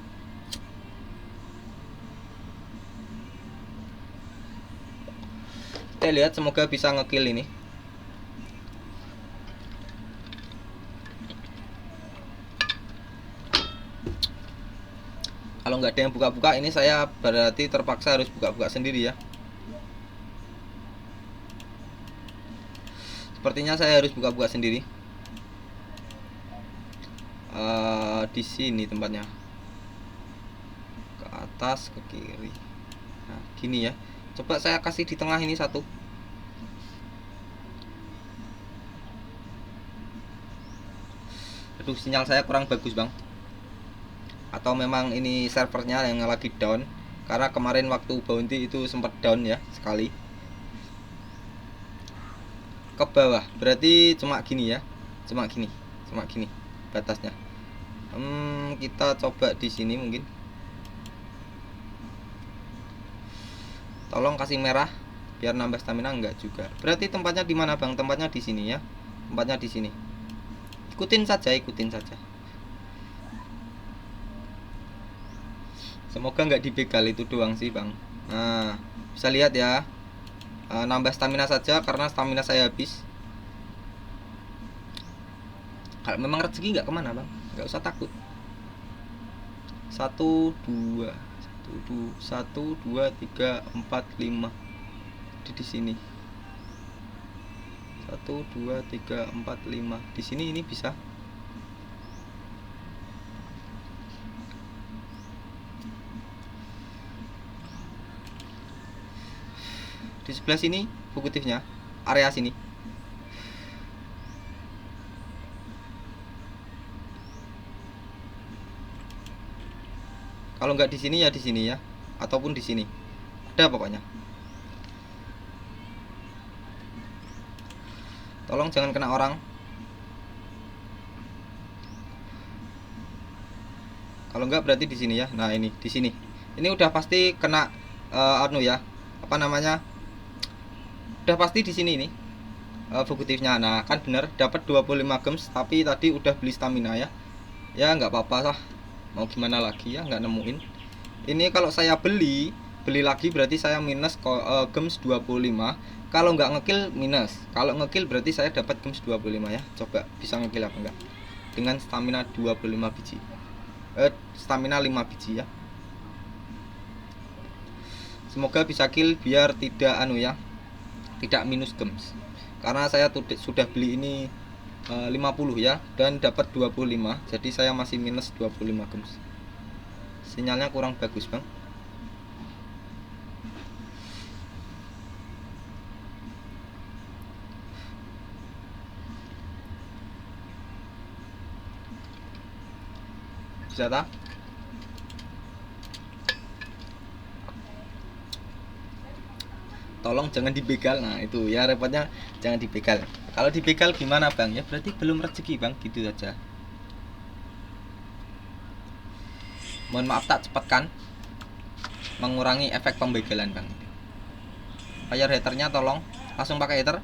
Kita lihat, semoga bisa ngekill ini. Kalau nggak ada yang buka-buka, ini saya berarti terpaksa harus buka-buka sendiri ya. Sepertinya saya harus buka-buka sendiri. Di sini tempatnya, ke atas, ke kiri. Nah, gini ya. Coba saya kasih di tengah ini satu. Aduh, sinyal saya kurang bagus bang. Atau memang ini servernya yang lagi down, karena kemarin waktu bounty itu sempat down ya sekali. Ke bawah berarti cuma gini ya, cuma gini batasnya. Kita coba di sini mungkin. Tolong kasih merah biar nambah stamina. Enggak juga. Berarti tempatnya di mana bang? Tempatnya di sini ya. Tempatnya di sini. Ikutin saja. Semoga nggak dibegal, itu doang sih bang. Nah, bisa lihat ya. Nambah stamina saja karena stamina saya habis. Kalau memang rezeki nggak kemana bang, nggak usah takut. 1 2 1 2 3 4 5 di sini. 1 2 3 4 5 di sini. Ini bisa. Di sebelah sini fugitifnya, area sini. Kalau nggak di sini ya di sini ya, ataupun di sini. Ada pokoknya. Tolong jangan kena orang. Kalau nggak berarti di sini ya. Nah, ini di sini. Ini udah pasti kena ya. Apa namanya? Udah pasti di sini ini. Fugitifnya. Nah, kan bener dapat 25 gems, tapi tadi udah beli stamina ya. Ya nggak apa-apa lah. Mau gimana lagi ya, nggak nemuin. Ini kalau saya beli beli lagi berarti saya minus gems 25. Kalau nggak ngekill minus, kalau ngekill berarti saya dapat gems 25 ya. Coba bisa ngekill apa enggak dengan stamina 25 biji, stamina 5 biji ya. Semoga bisa kill biar tidak tidak minus gems, karena saya sudah beli ini 50 ya, dan dapat 25, jadi saya masih minus 25 gems. Sinyalnya kurang bagus bang. Bisa tak? Tolong jangan dibegal. Nah itu ya repotnya, jangan dibegal. Kalau dibegal gimana bang? Ya berarti belum rezeki bang, gitu saja. Mohon maaf tak cepatkan, mengurangi efek pembegalan bang. Fire haternya tolong langsung pakai hater.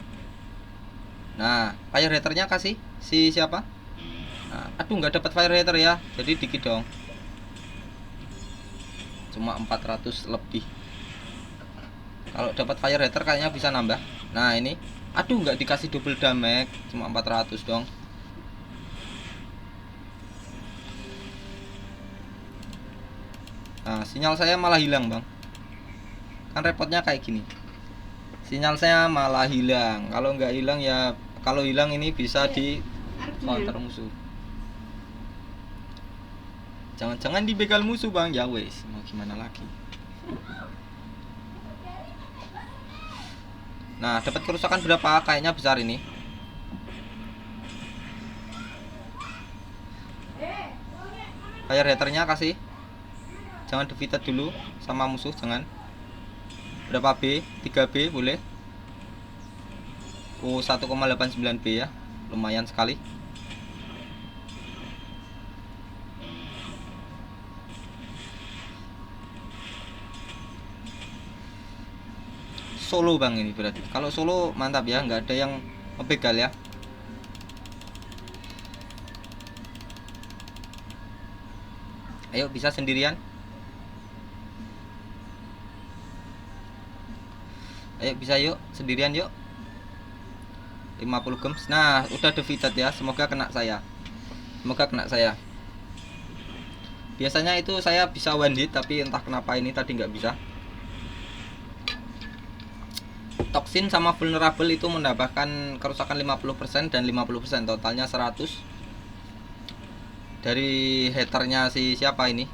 Nah fire haternya kasih si siapa? Nah, aduh nggak dapat fire hater ya, jadi dikit dong, cuma 400 lebih. Kalau dapat fire hater kayaknya bisa nambah. Nah ini, aduh nggak dikasih double damage, cuma 400 dong. Nah sinyal saya malah hilang bang, kan repotnya kayak gini, sinyal saya malah hilang. Kalau nggak hilang ya, kalau hilang ini bisa di counter musuh. Jangan-jangan dibegal musuh bang, ya wes mau gimana lagi. Nah dapat kerusakan berapa? Kayaknya besar ini. Fire haternya kasih, jangan defeated dulu sama musuh, jangan. Berapa B? 3B boleh. 1,89 B ya, lumayan sekali. Solo bang ini berarti. Kalau solo mantap ya, nggak ada yang ngebegal ya. Ayo bisa sendirian. Ayo bisa yuk, sendirian yuk. 50 gems. Nah udah defeated ya, semoga kena saya. Semoga kena saya. Biasanya itu saya bisa one hit, tapi entah kenapa ini tadi nggak bisa. Toksin sama vulnerable itu menambahkan kerusakan 50% dan 50%, totalnya 100. Dari haternya si siapa ini?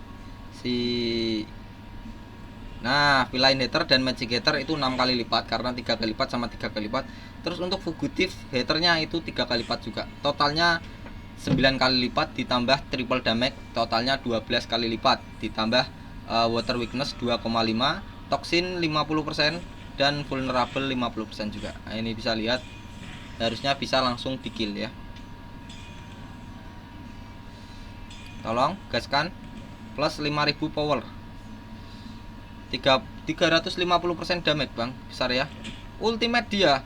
Nah, villain hater dan magic hater itu 6 kali lipat, karena 3 kali lipat sama 3 kali lipat. Terus untuk fugitif haternya itu 3 kali lipat juga. Totalnya 9 kali lipat ditambah triple damage, totalnya 12 kali lipat ditambah water weakness 2,5, toxin 50% dan vulnerable 50% juga. Nah, ini bisa lihat, harusnya bisa langsung di kill ya. Tolong gaskan, plus 5000 power, 350% damage bang, besar ya. Ultimate dia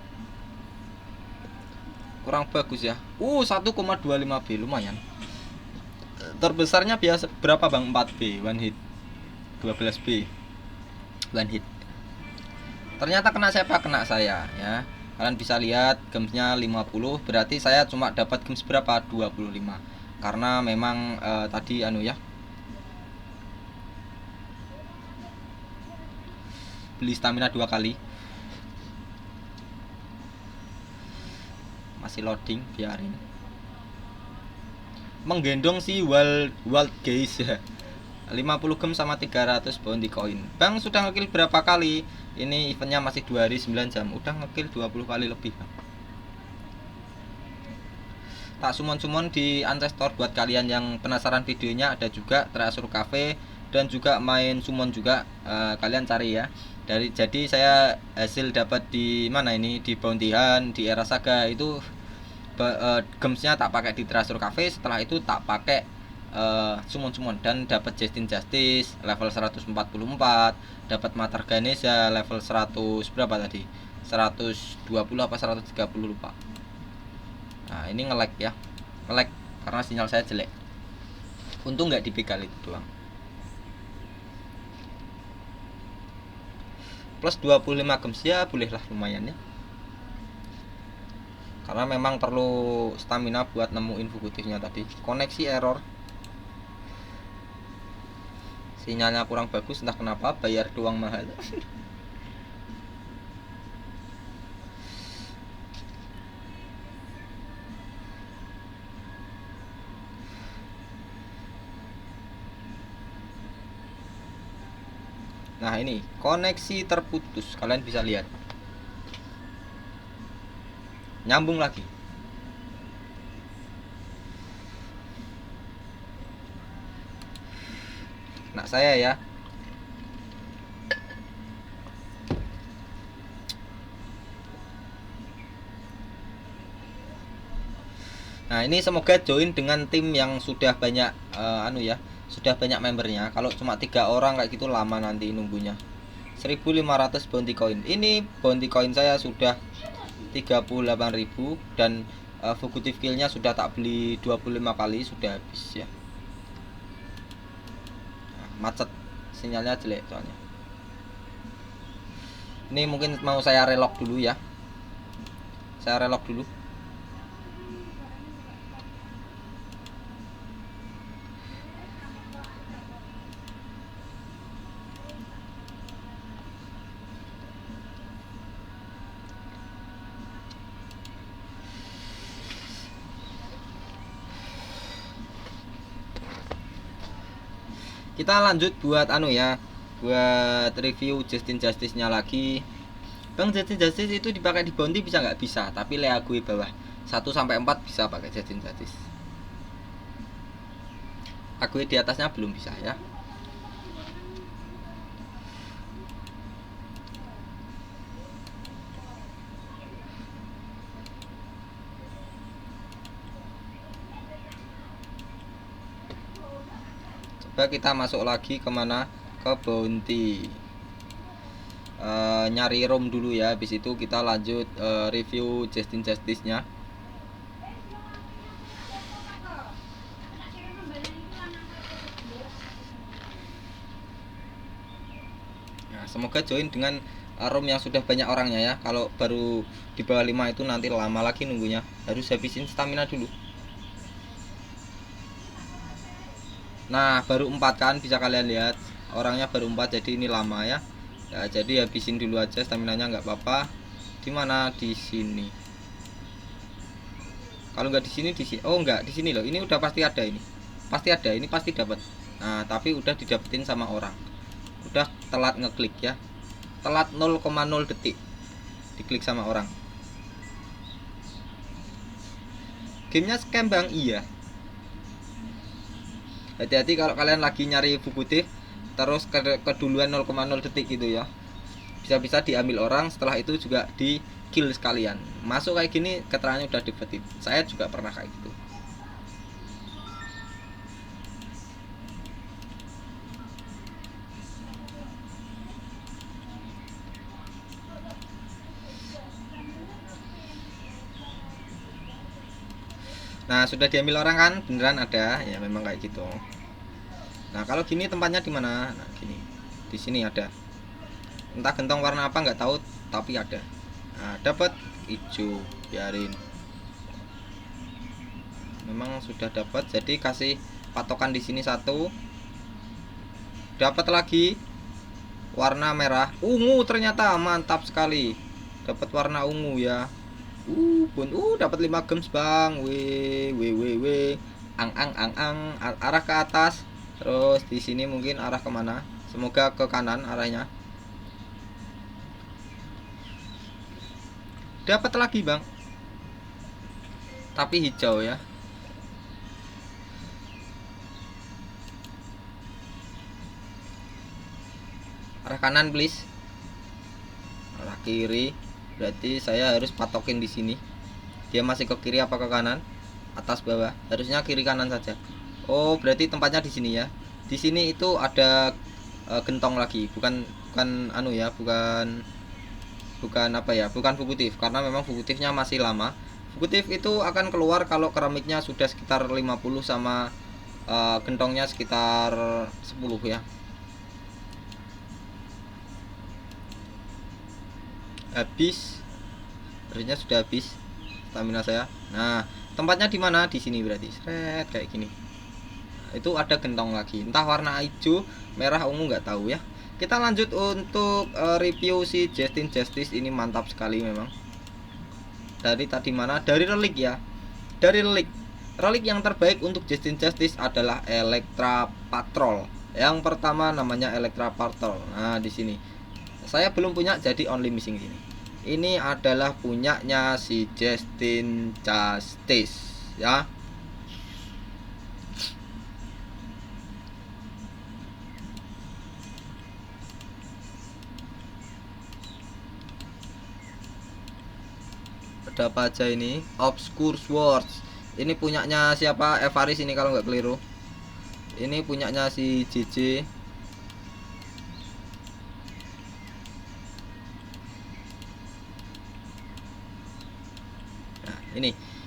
kurang bagus ya. 1,25 B, lumayan. Terbesarnya biasa berapa bang? 4 B one hit, 12 B one hit. Ternyata kena siapa? Kena saya ya. Kalian bisa lihat gemsnya 50, berarti saya cuma dapat gems berapa? 25. Karena memang tadi ya, beli stamina 2 kali. Masih loading, biarin. Menggendong si wild guys ya. 50 gem sama 300 bounty coin. Bang sudah ngekill berapa kali? Ini eventnya masih 2 hari 9 jam. Udah ngekill 20 kali lebih bang. Tak summon-summon di Ancestor buat kalian yang penasaran videonya, ada juga Treasure Cafe dan juga main summon juga. Kalian cari ya. Jadi saya hasil dapat di mana ini, di Bounty Hunt, di Era Saga itu gemsnya tak pakai di Treasure Cafe, setelah itu tak pakai summon dan dapat Justin Justice level 144, dapat Mater Ganesha level 100 berapa tadi? 120 apa 130 lupa. Nah ini nge-lag ya, nge-lag karena sinyal saya jelek. Untung nggak dibegal itu doang. plus 25 gems ya bolehlah, lumayan ya. Karena memang perlu stamina buat nemuin fugitifnya tadi. Koneksi error, sinyalnya kurang bagus entah kenapa, bayar doang mahal. Nah ini koneksi terputus, kalian bisa lihat nyambung lagi. Nah saya ya, nah ini semoga join dengan tim yang sudah banyak sudah banyak membernya. Kalau cuma 3 orang kayak gitu lama nanti nunggunya. 1500 bounty coin. Ini bounty coin saya sudah 38.000 dan fugitive killnya sudah tak beli 25 kali, sudah habis ya. Nah, macet, sinyalnya jelek soalnya. Ini mungkin mau saya relock dulu ya. Saya relock dulu. Kita lanjut buat buat review Justin Justice-nya lagi. Bang, Justin Justice itu dipakai di bounty bisa nggak? Bisa, tapi lea gue bawah 1-4 bisa pakai Justin Justice. Aku di atasnya belum bisa ya. Coba kita masuk lagi kemana? Ke bounty. Nyari room dulu ya. Habis itu kita lanjut review Justin Justice-nya. Nah, semoga join dengan room yang sudah banyak orangnya ya. Kalau baru di bawah 5 itu nanti lama lagi nunggunya. Harus habisin stamina dulu. Nah baru 4 kan, bisa kalian lihat orangnya baru 4, jadi ini lama ya. Ya jadi habisin dulu aja staminanya, nggak apa-apa. Dimana di sini? Kalau nggak di sini, oh nggak di sini loh. Ini udah pasti ada ini. Pasti ada, ini pasti dapat. Nah tapi udah didapetin sama orang. Udah telat ngeklik ya. Telat 0,0 detik diklik sama orang. Gamenya scam bang, iya. Hati-hati kalau kalian lagi nyari fugitif terus keduluan 0,0 detik gitu ya. Bisa-bisa diambil orang, setelah itu juga di kill sekalian. Masuk kayak gini keterangannya udah defeated. Saya juga pernah kayak gitu. Nah sudah diambil orang kan, beneran ada ya, memang kayak gitu. Nah kalau gini tempatnya di mana? Nah gini, di sini ada. Entah gentong warna apa nggak tahu, tapi ada. Nah dapat hijau, biarin. Memang sudah dapat, jadi kasih patokan di sini 1. Dapat lagi warna merah, ungu, ternyata mantap sekali. Dapat warna ungu ya. Dapat 5 gems bang. Ang arah ke atas. Terus di sini mungkin arah kemana? Semoga ke kanan arahnya. Dapat lagi bang, tapi hijau ya. Arah kanan please. Arah kiri. Berarti saya harus patokin di sini. Dia masih ke kiri apa ke kanan? Atas bawah. Harusnya kiri kanan saja. Oh, berarti tempatnya di sini ya. Di sini itu ada gentong lagi, bukan bukan fugitif, karena memang fugitifnya masih lama. Fugitif itu akan keluar kalau keramiknya sudah sekitar 50 sama gentongnya sekitar 10 ya. habis, harusnya sudah habis stamina saya. Nah, tempatnya di mana? Di sini berarti. Seret kayak gini. Nah, itu ada gentong lagi. Entah warna hijau, merah, ungu nggak tahu ya. Kita lanjut untuk review si Justin Justice ini, mantap sekali memang. Dari tadi mana? Dari relik ya. Dari relik. Relik yang terbaik untuk Justin Justice adalah Elektra Patrol. Yang pertama namanya Elektra Patrol. Nah, di sini. Saya belum punya, jadi only missing ini. Ini adalah punyanya si Justin Justice ya. Ada apa aja ini? Obscure Swords. Ini punyanya siapa? Evaris ini kalau nggak keliru. Ini punyanya si JJ. Nah,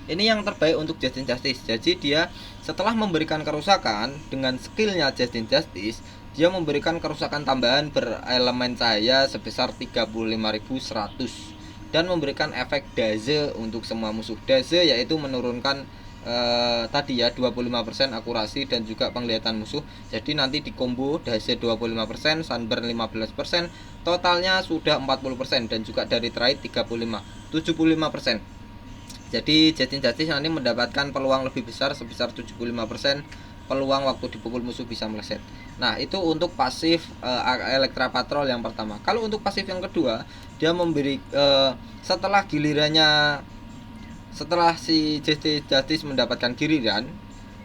ini yang terbaik untuk Justin Justice. Jadi dia setelah memberikan kerusakan dengan skillnya Justin Justice, dia memberikan kerusakan tambahan berelemen cahaya sebesar 35.100 dan memberikan efek daze untuk semua musuh. Daze yaitu menurunkan tadi ya 25% akurasi dan juga penglihatan musuh. Jadi nanti di combo daze 25%, sunburn 15%, totalnya sudah 40% dan juga dari trade 75% Jadi Justin Justice nanti mendapatkan peluang lebih besar sebesar 75% peluang waktu dipukul musuh bisa meleset. Nah, itu untuk pasif Elektra Patrol yang pertama. Kalau untuk pasif yang kedua, dia memberi setelah gilirannya, setelah si Justin Justice mendapatkan giliran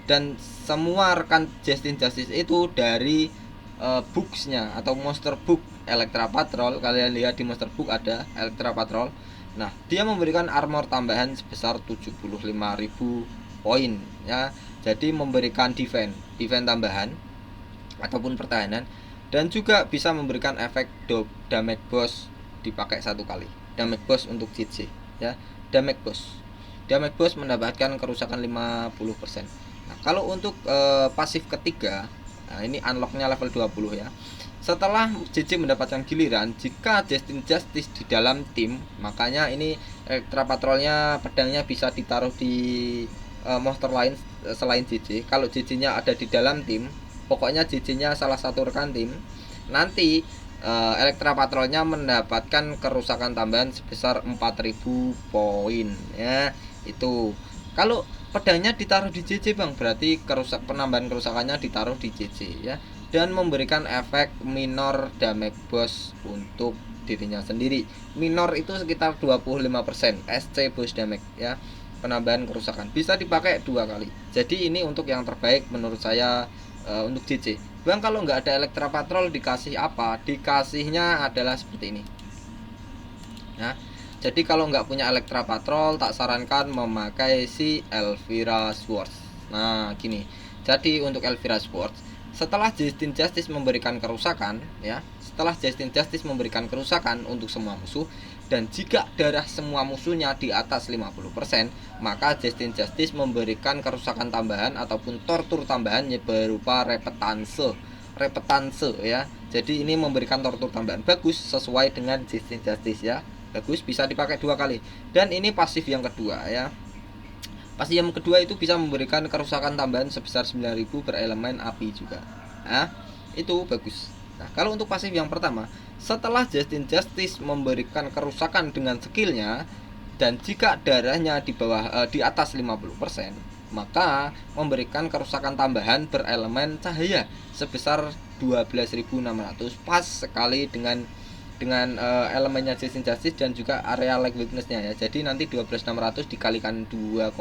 dan semua rekan Justin Justice itu dari booksnya atau monster book Elektra Patrol, kalian lihat di monster book ada Elektra Patrol. Nah, dia memberikan armor tambahan sebesar 75.000 poin ya. Jadi memberikan defense tambahan ataupun pertahanan dan juga bisa memberikan efek damage boss dipakai satu kali. Damage boss untuk CC ya. Damage boss mendapatkan kerusakan 50%. Nah, kalau untuk pasif ketiga, nah ini unlocknya level 20 ya. Setelah JJ mendapatkan giliran, jika Justin Justice di dalam tim, makanya ini Elektra Patrolnya pedangnya bisa ditaruh di monster lain selain JJ. Kalau JJ-nya ada di dalam tim, pokoknya JJ-nya salah satu rekan tim, nanti Elektra Patrolnya mendapatkan kerusakan tambahan sebesar 4.000 poin ya. Itu kalau pedangnya ditaruh di JJ bang, berarti penambahan kerusakannya ditaruh di JJ ya, dan memberikan efek minor damage boss untuk dirinya sendiri. Minor itu sekitar 25% SC boss damage ya, penambahan kerusakan bisa dipakai 2 kali. Jadi ini untuk yang terbaik menurut saya untuk JJ. Bang, kalau nggak ada Elektra Patrol dikasih apa? Dikasihnya adalah seperti ini ya. Jadi kalau nggak punya Elektra Patrol, tak sarankan memakai si Elvira Swords. Nah gini, jadi untuk Elvira Swords, setelah Justin Justice memberikan kerusakan ya, setelah Justin Justice memberikan kerusakan untuk semua musuh, dan jika darah semua musuhnya di atas 50%, maka Justin Justice memberikan kerusakan tambahan ataupun tortur tambahan berupa repetanse ya. Jadi ini memberikan tortur tambahan, bagus sesuai dengan Justin Justice ya, bagus, bisa dipakai 2 kali. Dan ini pasif yang kedua ya. Pasif yang kedua itu bisa memberikan kerusakan tambahan sebesar 9.000 berelemen api juga. Nah, itu bagus. Nah, kalau untuk pasif yang pertama, setelah Justin Justice memberikan kerusakan dengan skillnya dan jika darahnya di bawah di atas 50%, maka memberikan kerusakan tambahan berelemen cahaya sebesar 12.600, pas sekali dengan elemennya Justin Justice dan juga area leg weakness-nya ya. Jadi nanti 12.600 dikalikan 2,5,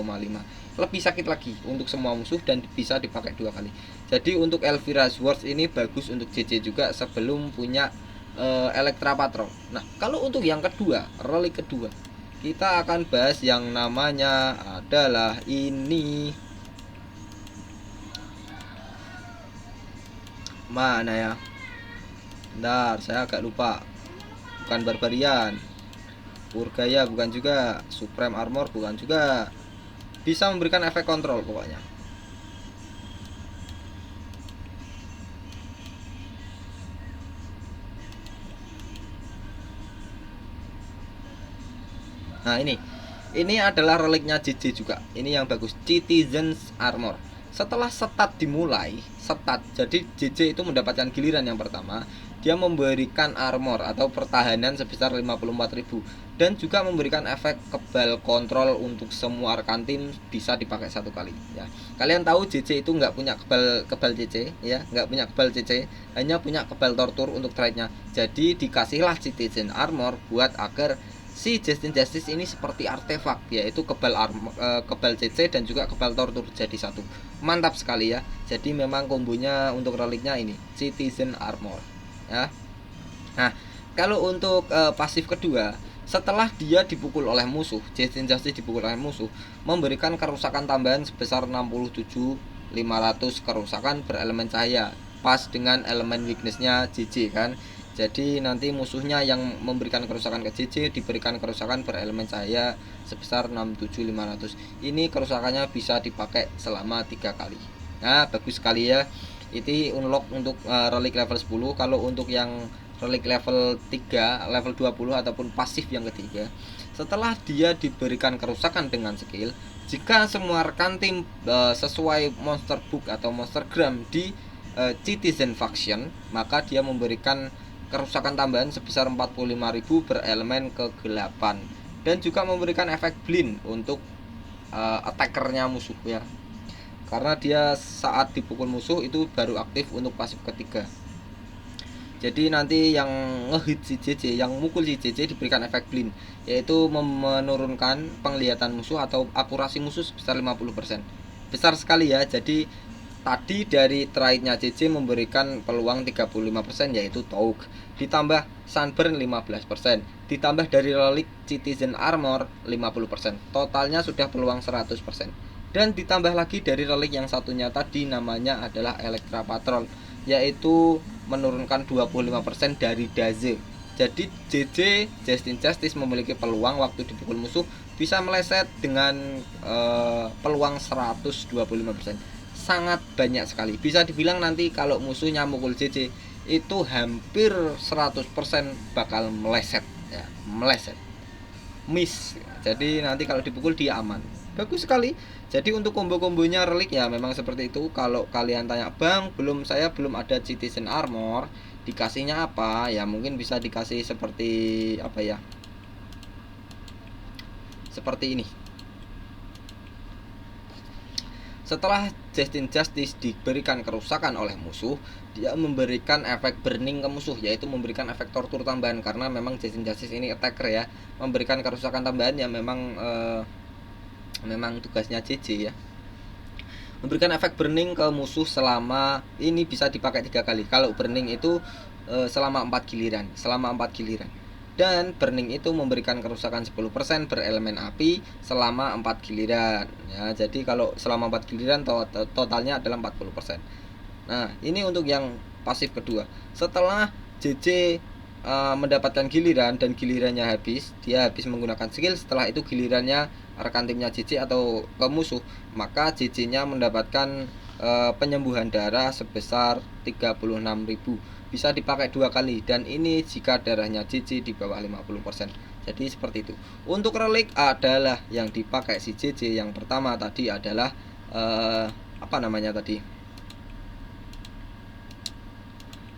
lebih sakit lagi untuk semua musuh dan bisa dipakai 2 kali. Jadi untuk Elvira Swords ini bagus untuk JJ juga sebelum punya Elektra Patrol. Nah, kalau untuk yang kedua, relik kedua, kita akan bahas yang namanya adalah ini. Mana ya? Bentar, saya agak lupa. Bukan Barbarian, Urgaya bukan juga, Supreme Armor bukan juga. Bisa memberikan efek kontrol pokoknya. Nah, ini adalah reliknya JJ juga. Ini yang bagus, Citizen's Armor. Setelah setat dimulai, jadi JJ itu mendapatkan giliran yang pertama, dia memberikan armor atau pertahanan sebesar 54.000 dan juga memberikan efek kebal kontrol untuk semua rekan tim, bisa dipakai satu kali ya. Kalian tahu JJ itu nggak punya kebal CC ya, nggak punya kebal CC, hanya punya kebal tortur untuk trade-nya. Jadi dikasihlah Citizen Armor buat agar si Justin Justice ini seperti artefak, yaitu kebal CC dan juga kebal tortur jadi satu. Mantap sekali ya. Jadi memang kombonya untuk reliknya ini Citizen Armor ya. Nah, kalau untuk pasif kedua, setelah dia dipukul oleh musuh, Justin Justice dipukul oleh musuh, memberikan kerusakan tambahan sebesar 67.500 kerusakan berelemen cahaya, pas dengan elemen weaknessnya JJ kan. Jadi nanti musuhnya yang memberikan kerusakan ke JJ diberikan kerusakan berelemen cahaya sebesar 67.500. Ini kerusakannya bisa dipakai selama 3 kali. Nah, bagus sekali ya. Ini unlock untuk relic level 10. Kalau untuk yang relic level 3, level 20 ataupun pasif yang ketiga, setelah dia diberikan kerusakan dengan skill, jika semua rekan tim sesuai monster book atau monster gram di Citizen Faction, maka dia memberikan kerusakan tambahan sebesar 45.000 berelemen kegelapan dan juga memberikan efek blind untuk attackernya musuh ya, karena dia saat dipukul musuh itu baru aktif untuk pasif ketiga. Jadi nanti yang ngehit si JJ, yang mukul si JJ diberikan efek blind, yaitu menurunkan penglihatan musuh atau akurasi musuh sebesar 50%. Besar sekali ya. Jadi tadi dari trade-nya JJ memberikan peluang 35%, yaitu Taug, ditambah Sunburn 15%, ditambah dari relic Citizen Armor 50%. Totalnya sudah peluang 100%. Dan ditambah lagi dari relic yang satunya tadi, namanya adalah Electra Patrol, yaitu menurunkan 25% dari Daze. Jadi JJ Justin Justice memiliki peluang waktu dipukul musuh bisa meleset dengan peluang 125%. Sangat banyak sekali. Bisa dibilang nanti kalau musuhnya mukul JJ itu hampir 100% bakal meleset ya, meleset. Miss. Jadi nanti kalau dipukul dia aman. Bagus sekali. Jadi untuk combo-kombonya relik ya memang seperti itu. Kalau kalian tanya, "Bang, saya belum ada Citizen Armor, dikasihnya apa?" Ya mungkin bisa dikasih seperti apa ya? Seperti ini. Setelah Justin Justice diberikan kerusakan oleh musuh, dia memberikan efek burning ke musuh, yaitu memberikan efek tortur tambahan, karena memang Justin Justice ini attacker ya, memberikan kerusakan tambahan yang memang tugasnya JJ ya. Memberikan efek burning ke musuh selama ini bisa dipakai 3 kali. Kalau burning itu selama 4 giliran. Dan burning itu memberikan kerusakan 10% berelemen api selama 4 giliran ya. Jadi kalau selama 4 giliran totalnya adalah 40%. Nah, ini untuk yang pasif kedua. Setelah JJ mendapatkan giliran dan gilirannya habis, dia habis menggunakan skill, setelah itu gilirannya rekan timnya JJ atau ke musuh, maka JJ-nya mendapatkan penyembuhan darah sebesar 36.000. Bisa dipakai 2 kali, dan ini jika darahnya JJ di bawah 50%. Jadi seperti itu. Untuk relik adalah yang dipakai si JJ yang pertama tadi adalah apa namanya tadi?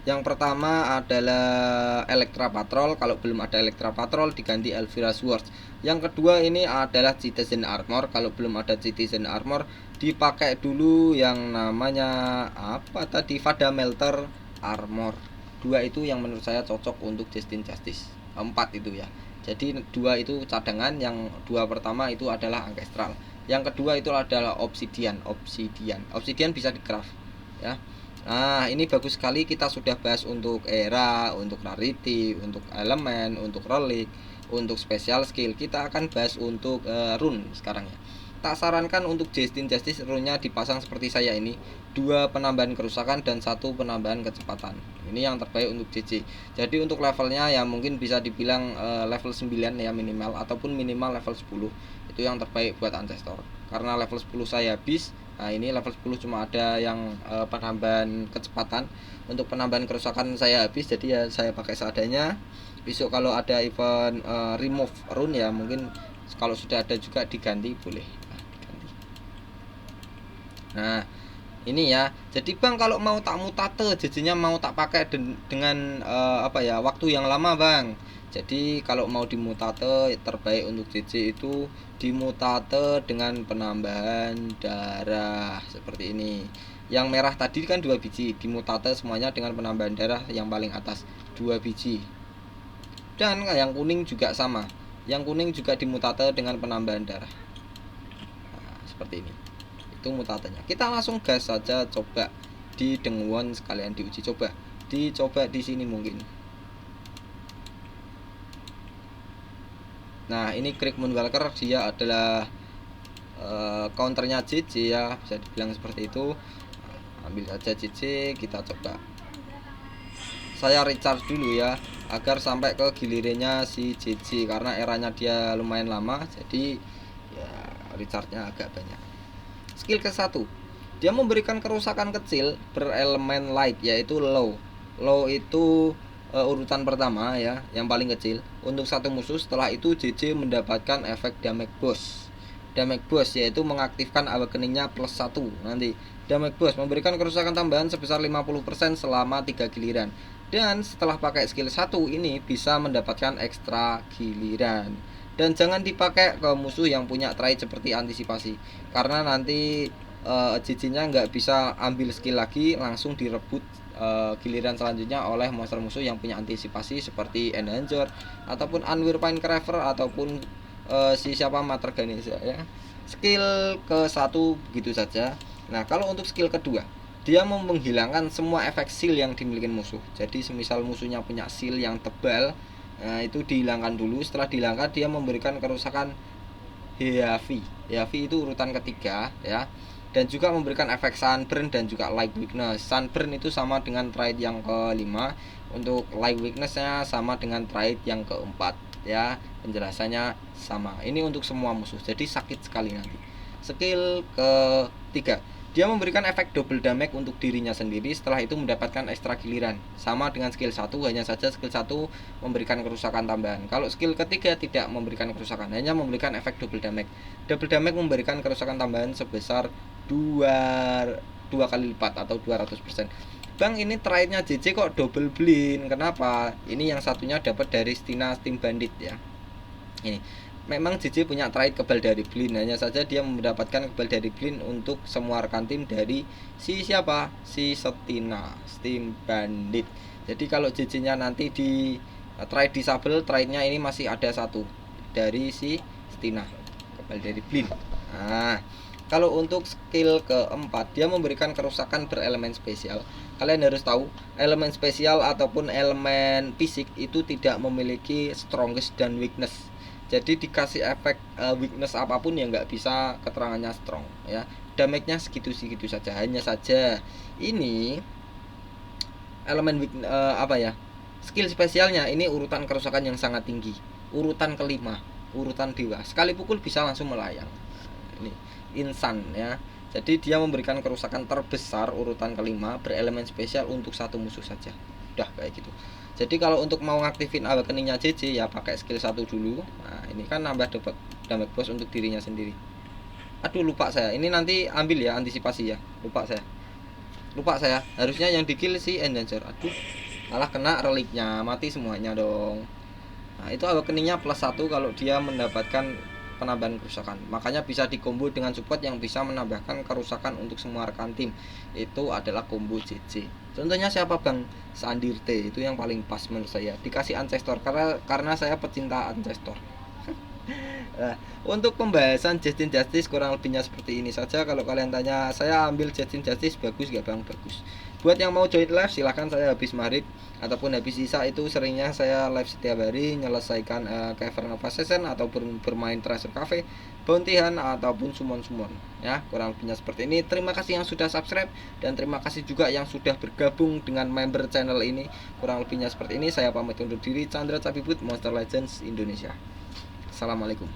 Yang pertama adalah Electra Patrol. Kalau belum ada Electra Patrol diganti Elvira Swords. Yang kedua ini adalah Citizen Armor. Kalau belum ada Citizen Armor dipakai dulu yang namanya apa tadi? Vada Melter Armor. 2 itu yang menurut saya cocok untuk Justin Justice. 4 itu ya. Jadi 2 itu cadangan, yang 2 pertama itu adalah Ancestral. Yang kedua itu adalah Obsidian. Obsidian bisa di craft ya. Nah, ini bagus sekali. Kita sudah bahas untuk era, untuk rarity, untuk elemen, untuk relic, untuk special skill. Kita akan bahas untuk rune sekarang ya. Tak sarankan untuk Justin Justice rune-nya dipasang seperti saya ini, 2 penambahan kerusakan dan 1 penambahan kecepatan. Ini yang terbaik untuk JJ. Jadi untuk levelnya ya mungkin bisa dibilang level 9 ya minimal, ataupun minimal level 10. Itu yang terbaik buat Ancestor. Karena level 10 saya habis. Nah, ini level 10 cuma ada yang penambahan kecepatan. Untuk penambahan kerusakan saya habis, jadi ya saya pakai seadanya. Besok kalau ada event remove rune ya mungkin Kalau sudah ada juga diganti boleh. Diganti. Nah, ini ya. Jadi Bang, kalau mau tak mutate JJ-nya mau tak pakai dengan waktu yang lama Bang. Jadi kalau mau dimutate terbaik untuk JJ itu dimutate dengan penambahan darah seperti ini. Yang merah tadi kan 2 biji, dimutate semuanya dengan penambahan darah yang paling atas 2 biji. Dan yang kuning juga sama. Yang kuning juga dimutate dengan penambahan darah. Nah, seperti ini. Itu mutatenya. Kita langsung gas saja, coba di Dengwon sekalian diuji coba. Dicoba di sini mungkin. Nah, ini Krieg Moonwalker dia adalah counternya JJ ya, bisa dibilang seperti itu. Ambil saja JJ, kita coba. Saya recharge dulu ya, agar sampai ke gilirannya si JJ karena eranya dia lumayan lama, jadi ya recharge-nya agak banyak. Skill ke-1, dia memberikan kerusakan kecil berelemen light yaitu low. Low itu urutan pertama ya, yang paling kecil untuk satu musuh. Setelah itu JJ mendapatkan efek damage boost. Damage boost yaitu mengaktifkan awakeningnya plus 1. Nanti damage boost memberikan kerusakan tambahan sebesar 50% selama 3 giliran. Dan setelah pakai skill 1 ini bisa mendapatkan ekstra giliran. Dan jangan dipakai ke musuh yang punya trait seperti antisipasi, karena nanti JJ-nya nggak bisa ambil skill lagi, langsung direbut giliran selanjutnya oleh monster musuh yang punya antisipasi seperti Endanger ataupun Unwear Pinecarver ataupun si siapa Mater Ganesha ya. Skill ke-1 begitu saja. Nah, kalau untuk skill kedua, dia menghilangkan semua efek seal yang dimiliki musuh. Jadi semisal musuhnya punya seal yang tebal, nah itu dihilangkan dulu. Setelah dihilangkan, dia memberikan kerusakan heavy. Heavy itu urutan ketiga ya. Dan juga memberikan efek sunburn dan juga light weakness. Sunburn itu sama dengan trait yang kelima. Untuk light weaknessnya sama dengan trait yang keempat ya. Penjelasannya sama. Ini untuk semua musuh. Jadi sakit sekali nanti. Skill ketiga, dia memberikan efek double damage untuk dirinya sendiri. Setelah itu mendapatkan ekstra giliran. Sama dengan skill 1, hanya saja skill 1 memberikan kerusakan tambahan. Kalau skill ketiga tidak memberikan kerusakan, hanya memberikan efek double damage. Double damage memberikan kerusakan tambahan sebesar 2 kali lipat atau 200%. Bang, ini traitnya JJ kok double blind. Kenapa? Ini yang satunya dapat dari Stina Steam Bandit ya. Ini memang JJ punya trait kebal dari blind, hanya saja dia mendapatkan kebal dari blind untuk semua rekan tim dari si siapa? Si Stina Steam Bandit. Jadi kalau JJ-nya nanti di trait disable, traitnya ini masih ada satu dari si Stina kebal dari blind. Nah, kalau untuk skill keempat, dia memberikan kerusakan berelemen spesial. Kalian harus tahu, elemen spesial ataupun elemen fisik itu tidak memiliki strongest dan weakness. Jadi dikasih efek weakness apapun ya nggak bisa keterangannya strong ya. Damage-nya segitu-segitu saja. Hanya saja ini elemen skill spesialnya ini urutan kerusakan yang sangat tinggi. Urutan kelima, urutan dewa. Sekali pukul bisa langsung melayang. Ini insan ya. Jadi dia memberikan kerusakan terbesar urutan kelima berelemen spesial untuk satu musuh saja. Udah kayak gitu. Jadi kalau untuk mau ngaktifin awakeningnya JJ ya pakai skill 1 dulu. Nah, ini kan nambah damage boost untuk dirinya sendiri. Aduh, lupa saya. Ini nanti ambil ya antisipasi ya. Lupa saya. Harusnya yang di kill si Endanger. Aduh, malah kena reliknya, mati semuanya dong. Nah, itu awakeningnya plus 1 kalau dia mendapatkan penambahan kerusakan. Makanya bisa dikombo dengan support yang bisa menambahkan kerusakan untuk semua rekan tim. Itu adalah combo JJ. Contohnya siapa Bang? Sandirte, itu yang paling pas menurut saya. Dikasih Ancestor karena saya pecinta Ancestor. Nah, untuk pembahasan Justin Justice kurang lebihnya seperti ini saja. Kalau kalian tanya saya ambil Justin Justice bagus gak Bang? Bagus. Buat yang mau join live silahkan, saya habis maghrib ataupun habis sisa itu seringnya saya live setiap hari menyelesaikan Cavern of Assassin ataupun bermain Treasure Cafe, Bounty Hunt ataupun summon ya. Kurang lebihnya seperti ini. Terima kasih yang sudah subscribe dan terima kasih juga yang sudah bergabung dengan member channel ini. Kurang lebihnya seperti ini. Saya pamit undur diri. Chandra Cabibut, Monster Legends Indonesia. Assalamualaikum.